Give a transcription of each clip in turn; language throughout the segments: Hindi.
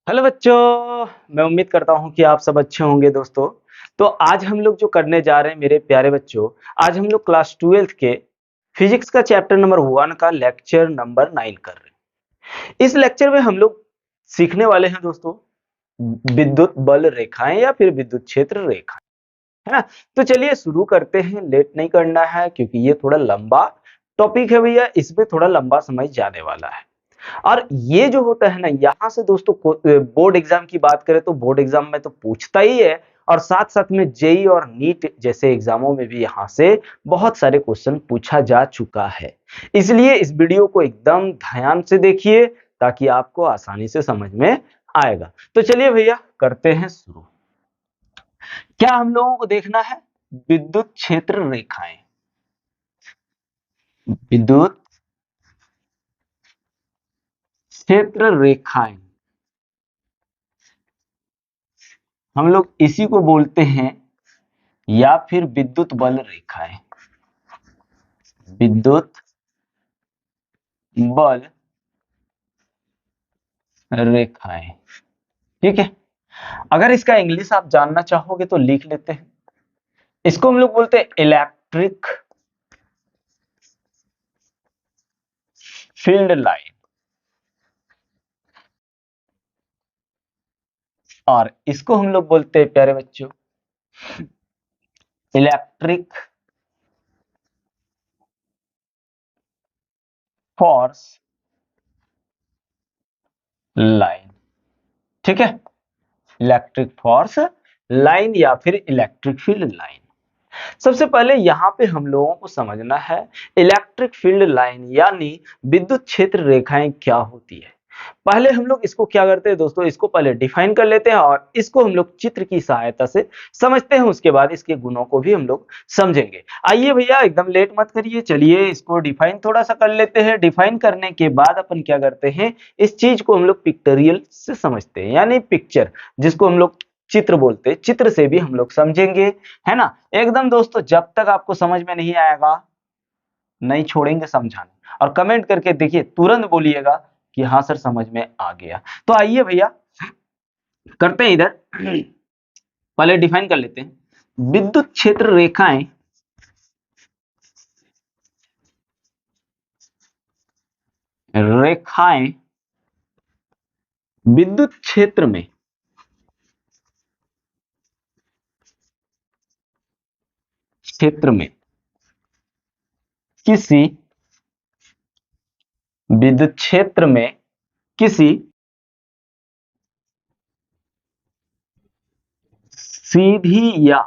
हेलो बच्चों, मैं उम्मीद करता हूँ कि आप सब अच्छे होंगे दोस्तों। तो आज हम लोग जो करने जा रहे हैं मेरे प्यारे बच्चों, आज हम लोग क्लास 12th के फिजिक्स का चैप्टर नंबर 1 का लेक्चर नंबर 9 कर रहे हैं। इस लेक्चर में हम लोग सीखने वाले हैं दोस्तों विद्युत बल रेखाएं या फिर विद्युत क्षेत्र रेखाएं, है ना। तो चलिए शुरू करते हैं, लेट नहीं करना है क्योंकि ये थोड़ा लंबा टॉपिक है भैया, इसमें थोड़ा लंबा समय जाने वाला है। और ये जो होता है ना, यहाँ से दोस्तों बोर्ड एग्जाम की बात करें तो बोर्ड एग्जाम में तो पूछता ही है, और साथ साथ में जेई और नीट जैसे एग्जामों में भी यहाँ से बहुत सारे क्वेश्चन पूछा जा चुका है। इसलिए इस वीडियो को एकदम ध्यान से देखिए ताकि आपको आसानी से समझ में आएगा। तो चलिए भैया करते हैं शुरू। क्या हम लोगों को देखना है? विद्युत क्षेत्र रेखाएं। विद्युत क्षेत्र रेखाएं हम लोग इसी को बोलते हैं, या फिर विद्युत बल रेखाएं। विद्युत बल रेखाएं, ठीक है। अगर इसका इंग्लिश आप जानना चाहोगे तो लिख लेते हैं। इसको हम लोग बोलते हैं इलेक्ट्रिक फील्ड लाइन, और इसको हम लोग बोलते हैं प्यारे बच्चों इलेक्ट्रिक फोर्स लाइन, ठीक है। इलेक्ट्रिक फोर्स लाइन या फिर इलेक्ट्रिक फील्ड लाइन। सबसे पहले यहाँ पे हम लोगों को समझना है इलेक्ट्रिक फील्ड लाइन यानी विद्युत क्षेत्र रेखाएं क्या होती है। पहले हम लोग इसको क्या करते हैं दोस्तों, इसको पहले डिफाइन कर लेते हैं और इसको हम लोग चित्र की सहायता से समझते हैं। उसके बाद इसके गुणों को भी हम लोग समझेंगे। आइए भैया एकदम लेट मत करिए, चलिए इसको डिफाइन थोड़ा सा कर लेते हैं। डिफाइन करने के बाद अपन क्या करते हैं, इस चीज को हम लोग पिक्टोरियल से समझते हैं, यानी पिक्चर जिसको हम लोग चित्र बोलते हैं, चित्र से भी हम लोग समझेंगे, है ना। एकदम दोस्तों जब तक आपको समझ में नहीं आएगा नहीं छोड़ेंगे समझाने, और कमेंट करके देखिए, तुरंत बोलिएगा कि हाँ सर समझ में आ गया। तो आइए भैया करते हैं इधर, पहले डिफाइन कर लेते हैं। विद्युत क्षेत्र रेखाएं रेखाएं विद्युत क्षेत्र में किसी विद्युत क्षेत्र में किसी सीधी या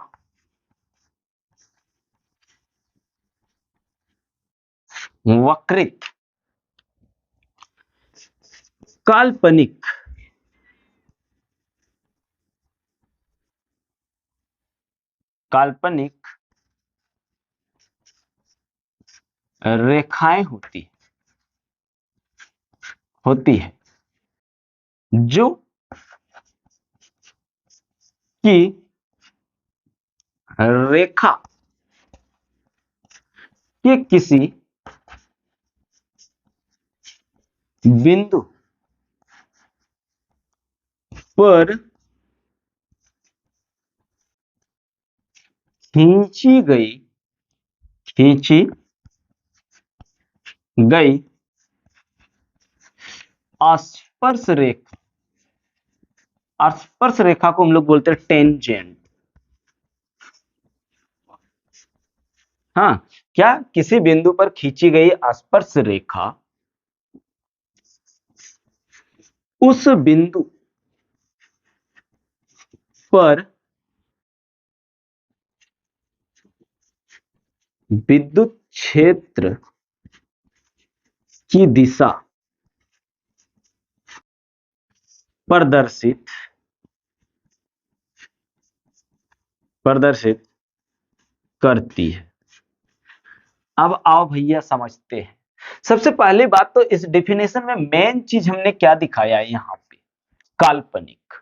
वक्रित काल्पनिक काल्पनिक रेखाएं होती है जो कि रेखा के किसी बिंदु पर खींची गई स्पर्श रेखा को हम लोग बोलते हैं टेंजेंट। हाँ, क्या किसी बिंदु पर खींची गई स्पर्श रेखा उस बिंदु पर विद्युत क्षेत्र की दिशा प्रदर्शित करती है। अब आओ भैया समझते हैं। सबसे पहली बात तो इस डेफिनेशन में मेन चीज हमने क्या दिखाया है यहाँ पे, काल्पनिक।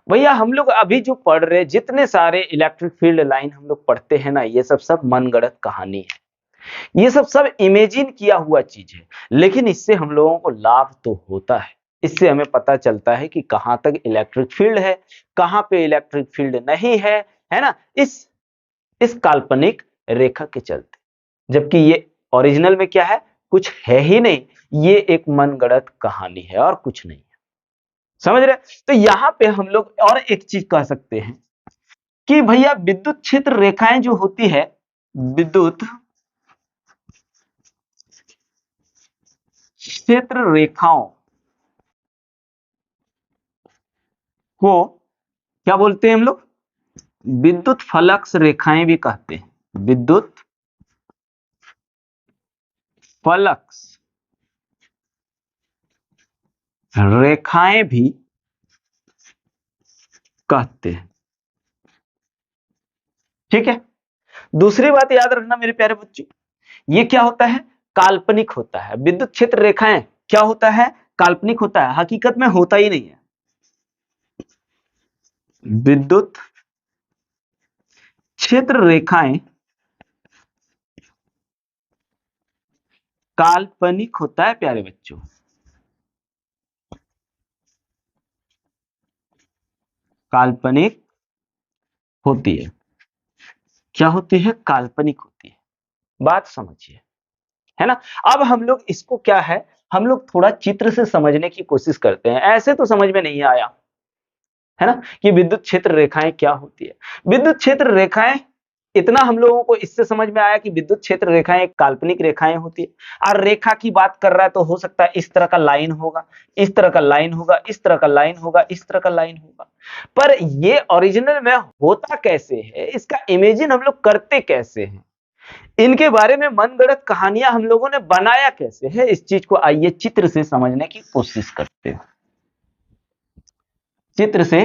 भैया हम लोग अभी जो पढ़ रहे, जितने सारे इलेक्ट्रिक फील्ड लाइन हम लोग पढ़ते हैं ना, ये सब मनगढ़ंत कहानी है, ये सब इमेजिन किया हुआ चीज है। लेकिन इससे हम लोगों को लाभ तो होता है, इससे हमें पता चलता है कि कहां तक इलेक्ट्रिक फील्ड है, कहां पे इलेक्ट्रिक फील्ड नहीं है ना, इस काल्पनिक रेखा के चलते। जबकि ये ओरिजिनल में क्या है, कुछ है ही नहीं, ये एक मनगढ़ंत कहानी है और कुछ नहीं है। समझ रहे? तो यहां पे हम लोग और एक चीज कह सकते हैं कि भैया विद्युत क्षेत्र रेखाएं जो होती है, विद्युत क्षेत्र रेखाओं को क्या बोलते हैं हम लोग? विद्युत फलक्स रेखाएं भी कहते हैं, विद्युत फलक्स रेखाएं भी कहते हैं। ठीक है। दूसरी बात याद रखना मेरे प्यारे बच्चों, ये क्या होता है? काल्पनिक होता है। विद्युत क्षेत्र रेखाएं क्या होता है? काल्पनिक होता है, हकीकत में होता ही नहीं है। विद्युत क्षेत्र रेखाएं काल्पनिक होता है प्यारे बच्चों, काल्पनिक होती है। क्या होती है? काल्पनिक होती है। बात समझिए, है ना। अब हम लोग इसको क्या है, हम लोग थोड़ा चित्र से समझने की कोशिश करते हैं। ऐसे तो समझ में नहीं आया, है ना, कि विद्युत क्षेत्र रेखाएं क्या होती है। विद्युत क्षेत्र रेखाएं, इतना हम लोगों को इससे समझ में आया कि विद्युत क्षेत्र रेखाएं एक काल्पनिक रेखाएं होती है। और रेखा की बात कर रहा है तो हो सकता है इस तरह का लाइन होगा, इस तरह का लाइन होगा, इस तरह का लाइन होगा, इस तरह का लाइन होगा। पर ये ओरिजिनल में होता कैसे है, इसका इमेजिन हम लोग करते कैसे हैं, इनके बारे में मनगढ़ंत कहानियां हम लोगों ने बनाया कैसे है, इस चीज को आइए चित्र से समझने की कोशिश करते हैं। चित्र से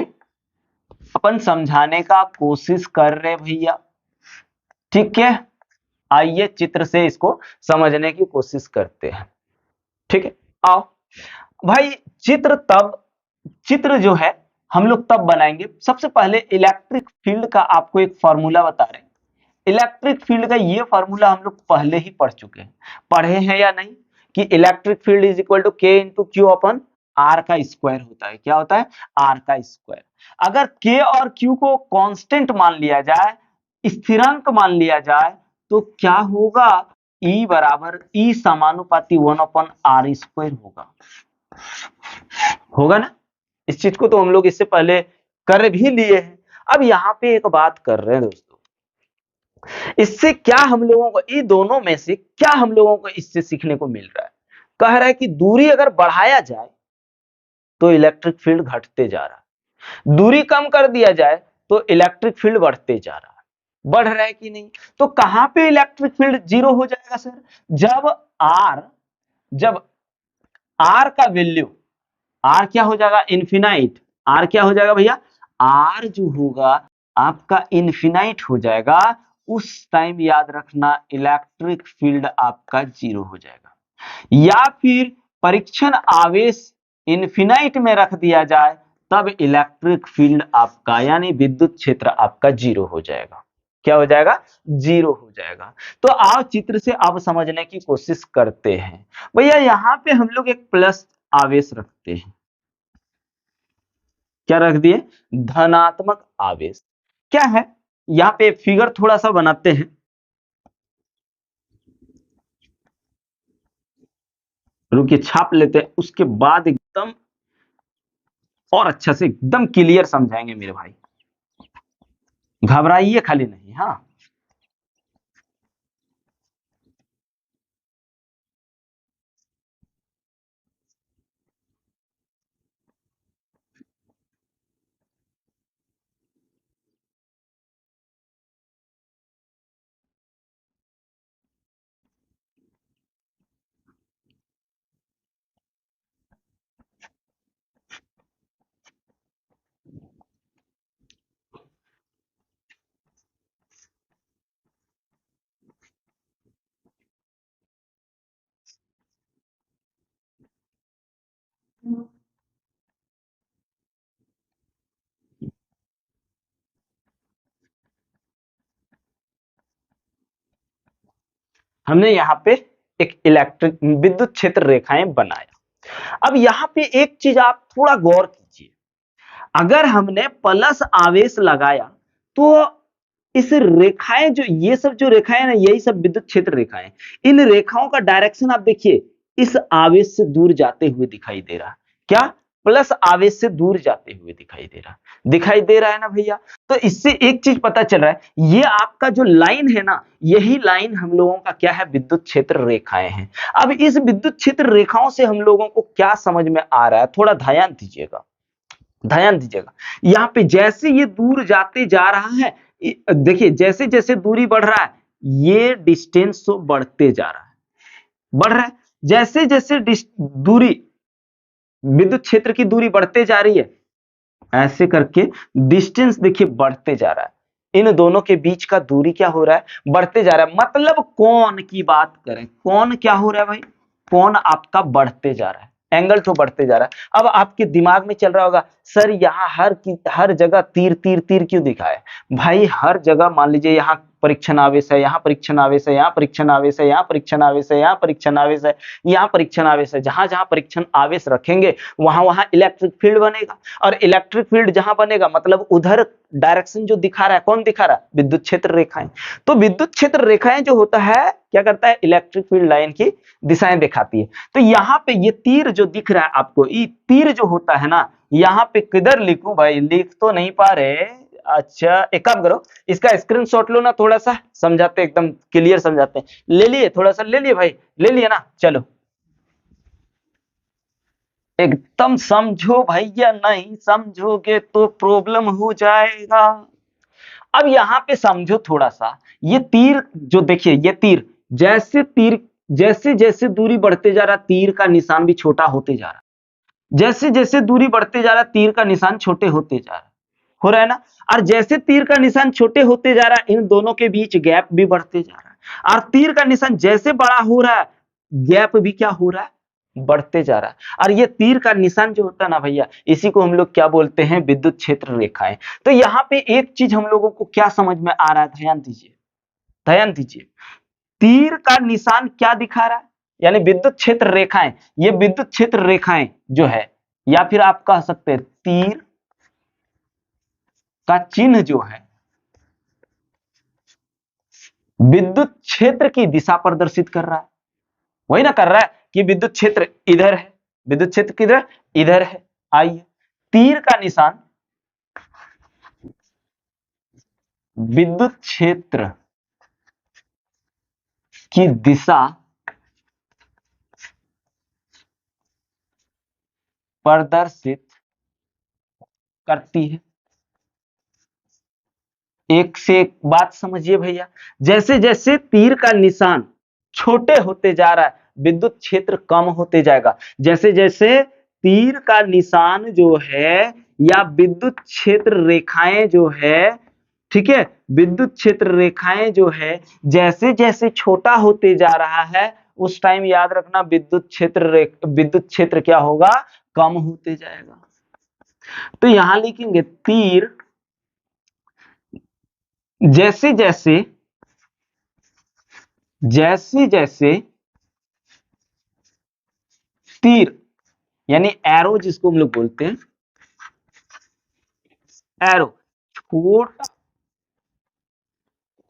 अपन समझाने का कोशिश कर रहे भैया, ठीक है। आइए चित्र से इसको समझने की कोशिश करते हैं, ठीक है। आओ भाई, चित्र जो है हम लोग तब बनाएंगे, सबसे पहले इलेक्ट्रिक फील्ड का आपको एक फॉर्मूला बता रहे हैं। इलेक्ट्रिक फील्ड का ये फॉर्मूला हम लोग पहले ही पढ़ चुके हैं, पढ़े हैं या नहीं, कि electric field is equal to K into Q upon R का स्क्वायर होता है। क्या होता है? आर का स्क्वायर। अगर के और क्यू को कांस्टेंट मान लिया जाए, स्थिरांक मान लिया जाए, तो क्या होगा? ई बराबर ई समानुपाती 1/r² होगा। होगा ना? इस चीज को तो हम लोग इससे पहले कर भी लिए हैं। अब यहां पे एक बात कर रहे हैं दोस्तों, इससे क्या हम लोगों को, इन दोनों में से क्या हम लोगों को इससे सीखने को मिल रहा है? कह रहा है कि दूरी अगर बढ़ाया जाए तो इलेक्ट्रिक फील्ड घटते जा रहा है, दूरी कम कर दिया जाए तो इलेक्ट्रिक फील्ड बढ़ते जा रहा है। बढ़ रहा है कि नहीं? तो कहां पे इलेक्ट्रिक फील्ड जीरो हो जाएगा सर? जब आर जब आर का वैल्यू, आर क्या हो जाएगा? इन्फिनाइट। आर क्या हो जाएगा भैया? आर जो होगा आपका इन्फिनाइट हो जाएगा। उस टाइम याद रखना इलेक्ट्रिक फील्ड आपका जीरो हो जाएगा। या फिर परीक्षण आवेश इन्फिनाइट में रख दिया जाए, तब इलेक्ट्रिक फील्ड आपका यानी विद्युत क्षेत्र आपका जीरो हो जाएगा। क्या हो जाएगा? जीरो हो जाएगा। तो आओ चित्र से अब समझने की कोशिश करते हैं। भैया यहां पे हम लोग एक प्लस आवेश रखते हैं। क्या रख दिए? धनात्मक आवेश। क्या है? यहाँ पे फिगर थोड़ा सा बनाते हैं, रुकिए छाप लेते हैं, उसके बाद एकदम और अच्छा से एकदम क्लियर समझाएंगे मेरे भाई, घबराइए खाली नहीं। हाँ, हमने यहाँ पे एक इलेक्ट्रिक विद्युत क्षेत्र रेखाएं बनाया। अब यहां पे एक चीज आप थोड़ा गौर कीजिए, अगर हमने प्लस आवेश लगाया तो इस रेखाएं, जो ये सब जो रेखाएं ना, यही सब विद्युत क्षेत्र रेखाएं, इन रेखाओं का डायरेक्शन आप देखिए इस आवेश से दूर जाते हुए दिखाई दे रहा। क्या? प्लस आवेश से दूर जाते हुए दिखाई दे रहा है ना भैया। तो इससे एक चीज पता चल रहा है, ये आपका जो लाइन है ना, यही लाइन हम लोगों का क्या है, विद्युत क्षेत्र रेखाएं हैं। अब इस विद्युत क्षेत्र रेखाओं से हम लोगों को क्या समझ में आ रहा है, थोड़ा ध्यान दीजिएगा। यहाँ पे जैसे ये दूर जाते जा रहा है, देखिए जैसे जैसे दूरी बढ़ रहा है, ये डिस्टेंस तो बढ़ते जा रहा है, बढ़ रहा है। जैसे जैसे दूरी, विद्युत क्षेत्र की दूरी बढ़ते जा रही है, ऐसे करके डिस्टेंस देखिए बढ़ते जा रहा है। इन दोनों के बीच का दूरी क्या हो रहा है, बढ़ते जा रहा है। मतलब कोण की बात करें, कोण क्या हो रहा है भाई, कोण आपका बढ़ते जा रहा है, एंगल तो बढ़ते जा रहा है। अब आपके दिमाग में चल रहा होगा, सर यहाँ हर जगह तीर तीर तीर क्यों दिखा है? भाई हर जगह मान लीजिए यहाँ परीक्षण आवेश है, यहाँ परीक्षण आवेश है, यहाँ परीक्षण आवेश है, यहाँ परीक्षण आवेश है, यहाँ परीक्षण आवेश है, यहाँ परीक्षण आवेश है। जहां जहां परीक्षण आवेश रखेंगे वहां वहां इलेक्ट्रिक फील्ड बनेगा, और इलेक्ट्रिक फील्ड जहां बनेगा मतलब उधर डायरेक्शन जो दिखा रहा है, कौन दिखा रहा है, विद्युत क्षेत्र रेखाएं। तो विद्युत क्षेत्र रेखाएं जो होता है क्या करता है, इलेक्ट्रिक फील्ड लाइन की दिशाएं दिखाती है। तो यहाँ पे ये तीर जो दिख रहा है आपको, ये तीर जो होता है ना, यहाँ पे किधर लिखूं भाई, लिख तो नहीं पा रहे। अच्छा एक काम करो, इसका स्क्रीनशॉट लो ना, थोड़ा सा समझाते, एकदम क्लियर समझाते हैं। ले लिए, थोड़ा सा ले लिए भाई, ले लिए ना, चलो एकदम समझो भैया, नहीं समझोगे तो प्रॉब्लम हो जाएगा। अब यहाँ पे समझो थोड़ा सा, ये तीर जो देखिए, ये तीर जैसे जैसे दूरी बढ़ते जा रहा, तीर का निशान भी छोटा होते जा रहा। जैसे जैसे दूरी बढ़ते जा रहा, तीर का निशान छोटे होते जा रहा, हो रहा है ना। और जैसे तीर का निशान छोटे होते जा रहा है, इन दोनों के बीच गैप भी बढ़ते जा रहा है। और तीर का निशान जैसे बड़ा हो रहा है, गैप भी क्या हो रहा है, बढ़ते जा रहा है। और ये तीर का निशान जो होता है ना भैया, इसी को हम लोग क्या बोलते हैं, विद्युत क्षेत्र रेखाएं। तो यहाँ पे एक चीज हम लोगों को क्या समझ में आ रहा है, ध्यान दीजिए, तीर का निशान क्या दिखा रहा है, यानी विद्युत क्षेत्र रेखाएं, ये विद्युत क्षेत्र रेखाएं जो है, या फिर आप कह सकते हैं तीर का चिन्ह जो है, विद्युत क्षेत्र की दिशा प्रदर्शित कर रहा है। वही ना कर रहा है कि विद्युत क्षेत्र इधर है, विद्युत क्षेत्र किधर, इधर है। आइए, तीर का निशान विद्युत क्षेत्र की दिशा प्रदर्शित करती है। एक से एक बात समझिए भैया, जैसे जैसे तीर का निशान छोटे होते जा रहा है, विद्युत क्षेत्र कम होते जाएगा। जैसे जैसे तीर का निशान जो है, या विद्युत क्षेत्र रेखाएं जो है, ठीक है, विद्युत क्षेत्र रेखाएं जो है, जैसे जैसे छोटा होते जा रहा है, उस टाइम याद रखना विद्युत क्षेत्र क्या होगा, कम होते जाएगा। तो यहां लिखेंगे तीर जैसे जैसे जैसे जैसे तीर, यानी एरो जिसको हम लोग बोलते हैं, एरो छोटा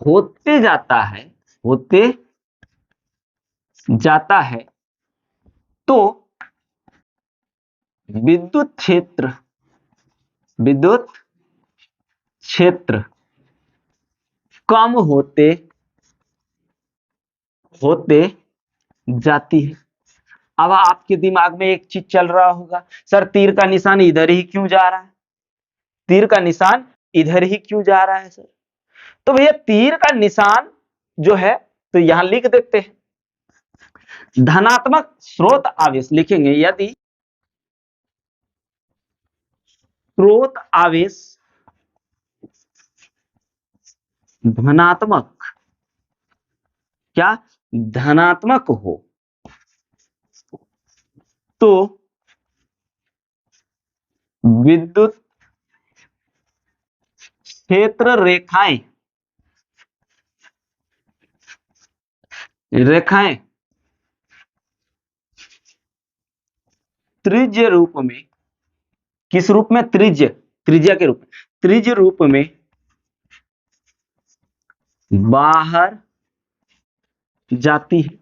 होते जाता है, होते जाता है, तो विद्युत क्षेत्र विद्युत क्षेत्र कम होते होते जाती है। अब आपके दिमाग में एक चीज चल रहा होगा, सर तीर का निशान इधर ही क्यों जा रहा है, तीर का निशान इधर ही क्यों जा रहा है सर? तो भैया तीर का निशान जो है, तो यहां लिख देते हैं, धनात्मक स्रोत आवेश लिखेंगे, यदि स्रोत आवेश धनात्मक, क्या, धनात्मक हो, तो विद्युत क्षेत्र रेखाएं रेखाएं त्रिज्य रूप में, किस रूप में? त्रिज्या के रूप में, त्रिज्य रूप में बाहर जाती है।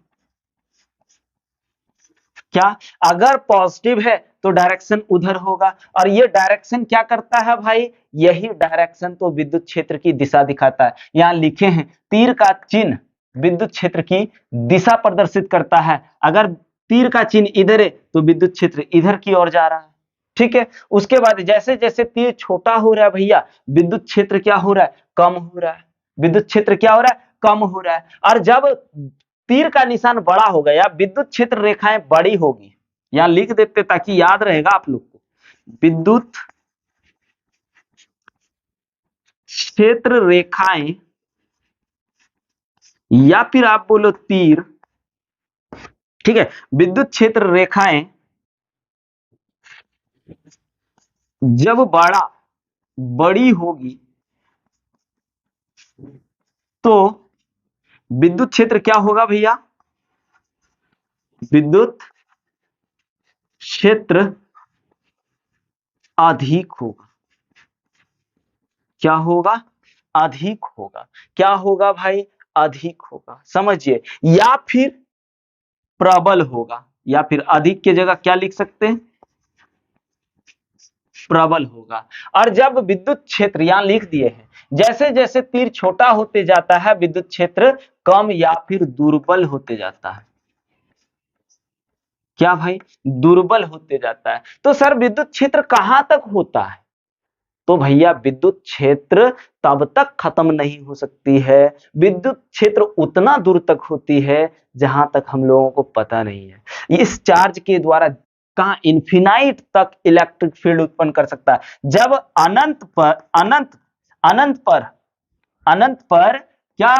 क्या? अगर पॉजिटिव है तो डायरेक्शन उधर होगा, और ये डायरेक्शन क्या करता है भाई? यही डायरेक्शन तो विद्युत क्षेत्र की दिशा दिखाता है। यहां लिखे हैं तीर का चिन्ह विद्युत क्षेत्र की दिशा प्रदर्शित करता है। अगर तीर का चिन्ह इधर है तो विद्युत क्षेत्र इधर की ओर जा रहा है। ठीक है, उसके बाद जैसे जैसे तीर छोटा हो रहा है भैया, विद्युत क्षेत्र क्या हो रहा है? कम हो रहा है। विद्युत क्षेत्र क्या हो रहा है? कम हो रहा है। और जब तीर का निशान बड़ा होगा या विद्युत क्षेत्र रेखाएं बड़ी होगी, यहां लिख देते ताकि याद रहेगा आप लोग को, विद्युत क्षेत्र रेखाएं या फिर आप बोलो तीर, ठीक है, विद्युत क्षेत्र रेखाएं जब बड़ी होगी तो विद्युत क्षेत्र क्या होगा भैया? विद्युत क्षेत्र अधिक होगा। क्या होगा? अधिक होगा। क्या होगा भाई? अधिक होगा। समझिए, या फिर प्रबल होगा, या फिर अधिक की जगह क्या लिख सकते हैं? प्रबल होगा। और जब विद्युत क्षेत्र यहां लिख दिए हैं, जैसे जैसे तीर छोटा होते जाता है विद्युत क्षेत्र कम या फिर दुर्बल होते जाता है। क्या भाई? दुर्बल होते जाता है। तो सर विद्युत क्षेत्र कहां तक होता है? तो भैया विद्युत क्षेत्र तब तक खत्म नहीं हो सकती है, विद्युत क्षेत्र उतना दूर तक होती है जहां तक हम लोगों को पता नहीं है। इस चार्ज के द्वारा कहां इन्फिनाइट तक इलेक्ट्रिक फील्ड उत्पन्न कर सकता है। जब अनंत पर क्या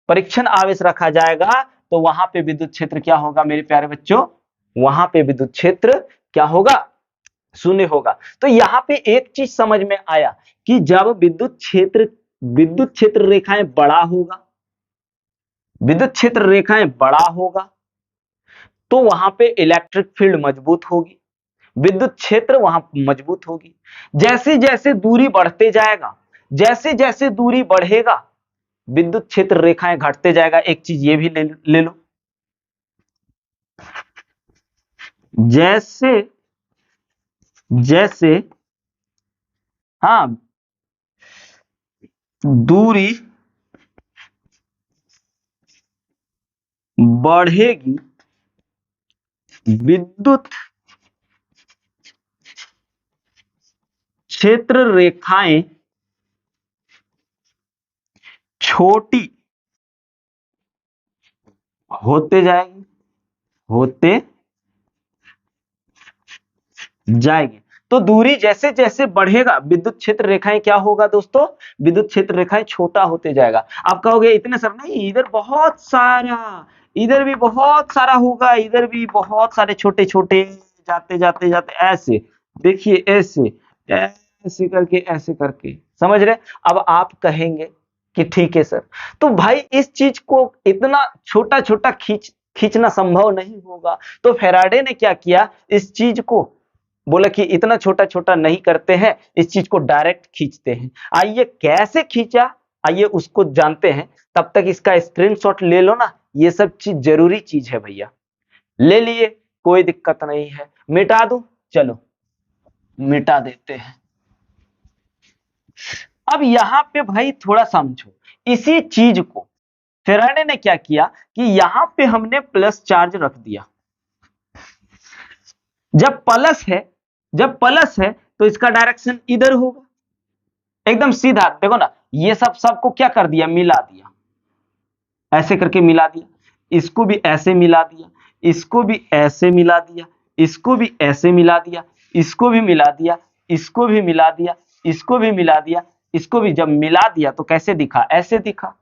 परीक्षण आवेश रखा जाएगा तो वहां पे विद्युत क्षेत्र क्या होगा मेरे प्यारे बच्चों? वहां पे विद्युत क्षेत्र क्या होगा? शून्य होगा। तो यहां पे एक चीज समझ में आया कि जब विद्युत क्षेत्र रेखाएं बड़ा होगा, विद्युत क्षेत्र रेखाएं बड़ा होगा तो वहां पे इलेक्ट्रिक फील्ड मजबूत होगी, विद्युत क्षेत्र वहां मजबूत होगी। जैसे जैसे दूरी बढ़ते जाएगा, जैसे जैसे दूरी बढ़ेगा विद्युत क्षेत्र रेखाएं घटते जाएगा। एक चीज ये भी ले लो, जैसे जैसे हाँ दूरी बढ़ेगी विद्युत क्षेत्र रेखाएं छोटी होते जाएगी, होते जाएगी। तो दूरी जैसे जैसे बढ़ेगा विद्युत क्षेत्र रेखाएं क्या होगा दोस्तों? विद्युत क्षेत्र रेखाएं छोटा होते जाएगा। आप कहोगे इतने सर नहीं, इधर बहुत सारा, इधर भी बहुत सारा होगा, इधर भी बहुत सारे छोटे छोटे जाते जाते जाते ऐसे, देखिए ऐसे ऐसे करके, ऐसे करके, समझ रहे? अब आप कहेंगे कि ठीक है सर, तो भाई इस चीज को इतना छोटा छोटा खींचना संभव नहीं होगा। तो फेराडे ने क्या किया, इस चीज को बोला कि इतना छोटा छोटा नहीं करते हैं, इस चीज को डायरेक्ट खींचते हैं। आइए कैसे खींचा, आइए उसको जानते हैं। तब तक इसका स्क्रीनशॉट ले लो ना, ये सब चीज जरूरी चीज है भैया। ले लिए, कोई दिक्कत नहीं है। मिटा दूं? चलो मिटा देते हैं। अब यहां पे भाई थोड़ा समझो, इसी चीज को फेराडे ने क्या किया कि यहां पे हमने प्लस चार्ज रख दिया। जब प्लस है तो इसका डायरेक्शन इधर होगा, एकदम सीधा। देखो ना, ये सबको क्या कर दिया? मिला दिया, ऐसे करके मिला दिया। इसको भी ऐसे मिला दिया, इसको भी ऐसे मिला दिया, इसको भी ऐसे मिला दिया, इसको भी मिला दिया, इसको भी मिला दिया, इसको भी मिला दिया, इसको भी जब मिला दिया तो कैसे दिखा? ऐसे दिखा।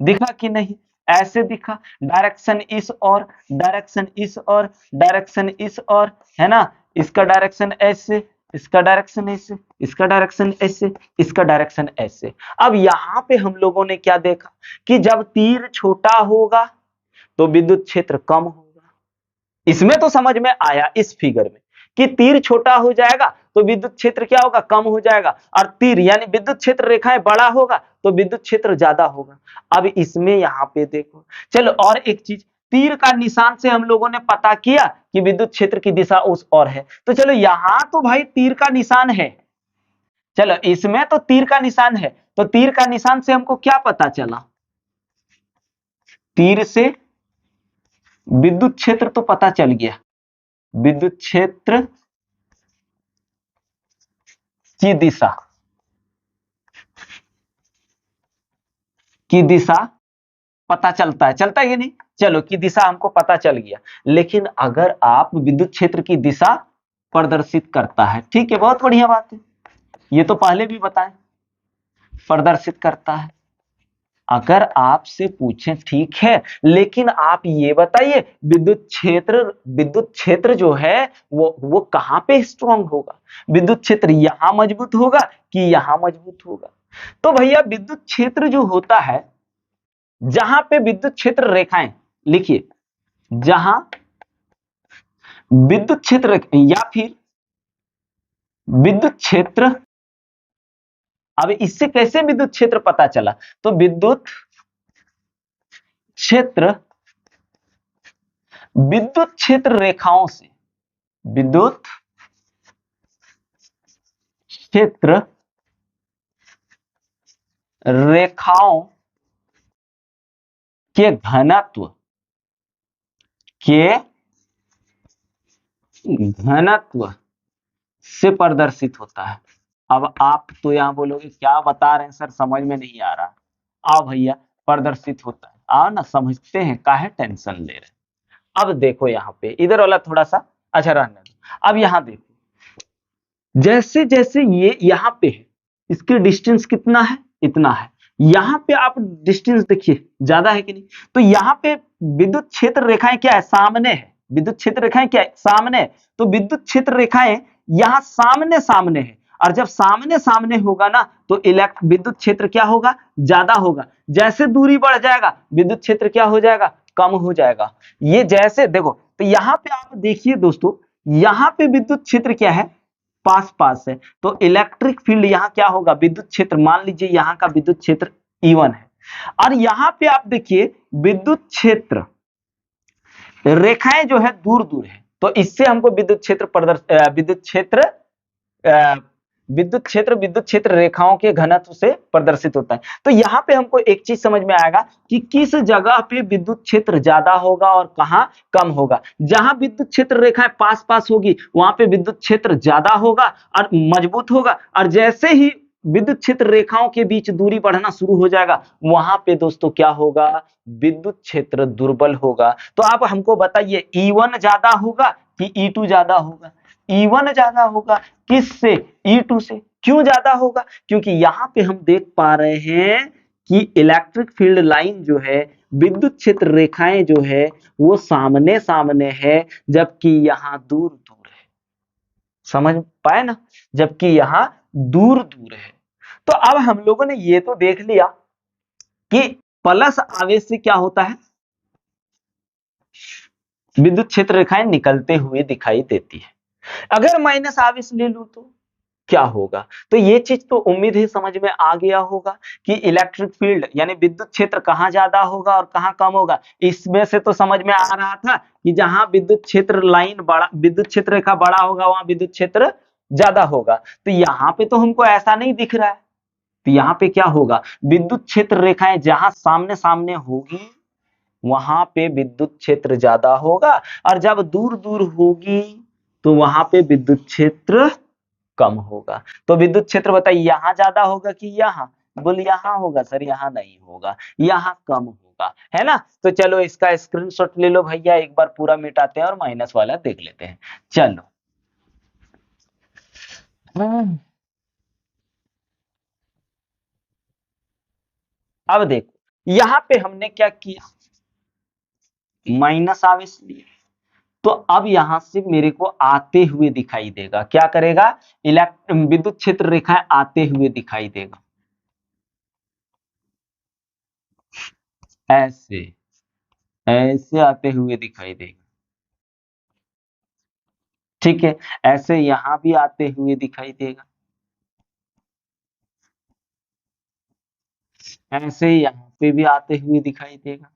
दिखा कि नहीं? ऐसे दिखा। डायरेक्शन इस और, डायरेक्शन इस और, डायरेक्शन इस और, है ना? इसका डायरेक्शन ऐसे, इसका डायरेक्शन ऐसे, इसका डायरेक्शन ऐसे, इसका डायरेक्शन ऐसे। अब यहां पे हम लोगों ने क्या देखा कि जब तीर छोटा होगा तो विद्युत क्षेत्र कम होगा, इसमें तो समझ में आया इस फिगर में कि तीर छोटा हो जाएगा तो विद्युत क्षेत्र क्या होगा, कम हो जाएगा, और तीर यानी विद्युत क्षेत्र रेखाएं बड़ा होगा तो विद्युत क्षेत्र ज्यादा होगा। अब इसमें यहां पे देखो, चलो और एक चीज, तीर का निशान से हम लोगों ने पता किया कि विद्युत क्षेत्र की दिशा उस ओर है, तो चलो यहां तो भाई तीर का निशान है, चलो इसमें तो तीर का निशान है, तो तीर का निशान से हमको क्या पता चला, तीर से विद्युत क्षेत्र तो पता चल गया, विद्युत क्षेत्र की दिशा, की दिशा पता चलता है, चलता है कि नहीं, चलो की दिशा हमको पता चल गया। लेकिन अगर आप विद्युत क्षेत्र की दिशा प्रदर्शित करता है, ठीक है, बहुत बढ़िया बात है, ये तो पहले भी बताएं, प्रदर्शित करता है। अगर आपसे पूछें ठीक है, लेकिन आप ये बताइए विद्युत क्षेत्र जो है वो कहां पे स्ट्रांग होगा, विद्युत क्षेत्र यहां मजबूत होगा कि यहां मजबूत होगा। तो भैया विद्युत क्षेत्र जो होता है, जहां पे विद्युत क्षेत्र रेखाएं, लिखिए, जहां विद्युत क्षेत्र या फिर विद्युत क्षेत्र, अब इससे कैसे विद्युत क्षेत्र पता चला, तो क्षेत्र विद्युत क्षेत्र रेखाओं से, विद्युत क्षेत्र रेखाओं के घनत्व के घनत्व से प्रदर्शित होता है। अब आप तो यहां बोलोगे क्या बता रहे हैं सर, समझ में नहीं आ रहा, आओ भैया प्रदर्शित होता है, आओ ना समझते हैं, काहे टेंशन ले रहे हैं। अब देखो यहाँ पे इधर वाला थोड़ा सा अच्छा रहने दो, अब यहां देखो, जैसे जैसे ये यहां पे है, इसके डिस्टेंस कितना है, इतना है, यहां पे आप डिस्टेंस देखिए ज्यादा है कि नहीं, तो यहां पे विद्युत क्षेत्र रेखाएं क्या है, सामने है, विद्युत क्षेत्र रेखाएं क्या है, सामने है, तो विद्युत क्षेत्र रेखाएं यहां सामने सामने है, और जब सामने सामने होगा ना तो इलेक्ट विद्युत क्षेत्र क्या होगा, ज्यादा होगा, जैसे दूरी बढ़ जाएगा विद्युत क्षेत्र क्या हो जाएगा, कम हो जाएगा। ये जैसे देखो, तो यहां पे आप देखिए दोस्तों, यहां पे विद्युत क्षेत्र क्या है, पास पास है, तो इलेक्ट्रिक फील्ड यहां क्या होगा, विद्युत क्षेत्र, मान लीजिए यहां का विद्युत क्षेत्र E1 है, और यहां पे आप देखिए विद्युत क्षेत्र रेखाएं जो है दूर दूर है, तो इससे हमको अ, विद्युत क्षेत्र रेखाओं के घनत्व से प्रदर्शित होता है। तो यहां पे हमको एक चीज समझ में आएगा कि किस जगह पे विद्युत क्षेत्र ज्यादा होगा और कहां कम होगा। जहां विद्युत क्षेत्र रेखाएं पास पास होगी वहां पे विद्युत क्षेत्र ज्यादा होगा और मजबूत होगा, और जैसे ही विद्युत क्षेत्र रेखाओं के बीच दूरी बढ़ना शुरू हो जाएगा वहां पे दोस्तों क्या होगा, विद्युत क्षेत्र दुर्बल होगा। तो आप हमको बताइए E1 ज्यादा होगा कि E2 ज्यादा होगा, E1 ज्यादा होगा किससे, E2 से। क्यों ज्यादा होगा, क्योंकि यहां पे हम देख पा रहे हैं कि इलेक्ट्रिक फील्ड लाइन जो है, विद्युत क्षेत्र रेखाएं जो है वो सामने सामने है, जबकि यहां दूर दूर है, समझ पाए ना, जबकि यहां दूर दूर है। तो अब हम लोगों ने ये तो देख लिया कि प्लस आवेश से क्या होता है, विद्युत क्षेत्र रेखाएं निकलते हुए दिखाई देती है। अगर माइनस आवेश ले लूं तो क्या होगा, तो ये चीज तो उम्मीद है समझ में आ गया होगा कि इलेक्ट्रिक फील्ड यानी विद्युत क्षेत्र कहां ज्यादा होगा और कहां कम होगा। इसमें से तो समझ में आ रहा था कि जहां विद्युत क्षेत्र लाइन बड़ा, विद्युत क्षेत्र रेखा बड़ा होगा वहां विद्युत क्षेत्र ज्यादा होगा, तो यहां पे तो हमको ऐसा नहीं दिख रहा है। तो यहाँ पे क्या होगा, विद्युत क्षेत्र रेखाएं जहां सामने सामने होगी वहां पे विद्युत क्षेत्र ज्यादा होगा, और जब दूर दूर होगी तो वहां पे विद्युत क्षेत्र कम होगा। तो विद्युत क्षेत्र बताइए यहां ज्यादा होगा कि यहां, बोल यहां होगा सर, यहां नहीं होगा, यहां कम होगा, है ना। तो चलो इसका स्क्रीनशॉट ले लो भैया, एक बार पूरा मिटाते हैं और माइनस वाला देख लेते हैं। चलो अब देखो यहां पे हमने क्या किया, माइनस आवेश लिया, तो अब यहां से मेरे को आते हुए दिखाई देगा, क्या करेगा, विद्युत क्षेत्र रेखाएं आते हुए दिखाई देगा, ऐसे ऐसे आते हुए दिखाई देगा। ठीक है, ऐसे यहां भी आते हुए दिखाई देगा, ऐसे यहाँ पे भी आते हुए दिखाई देगा,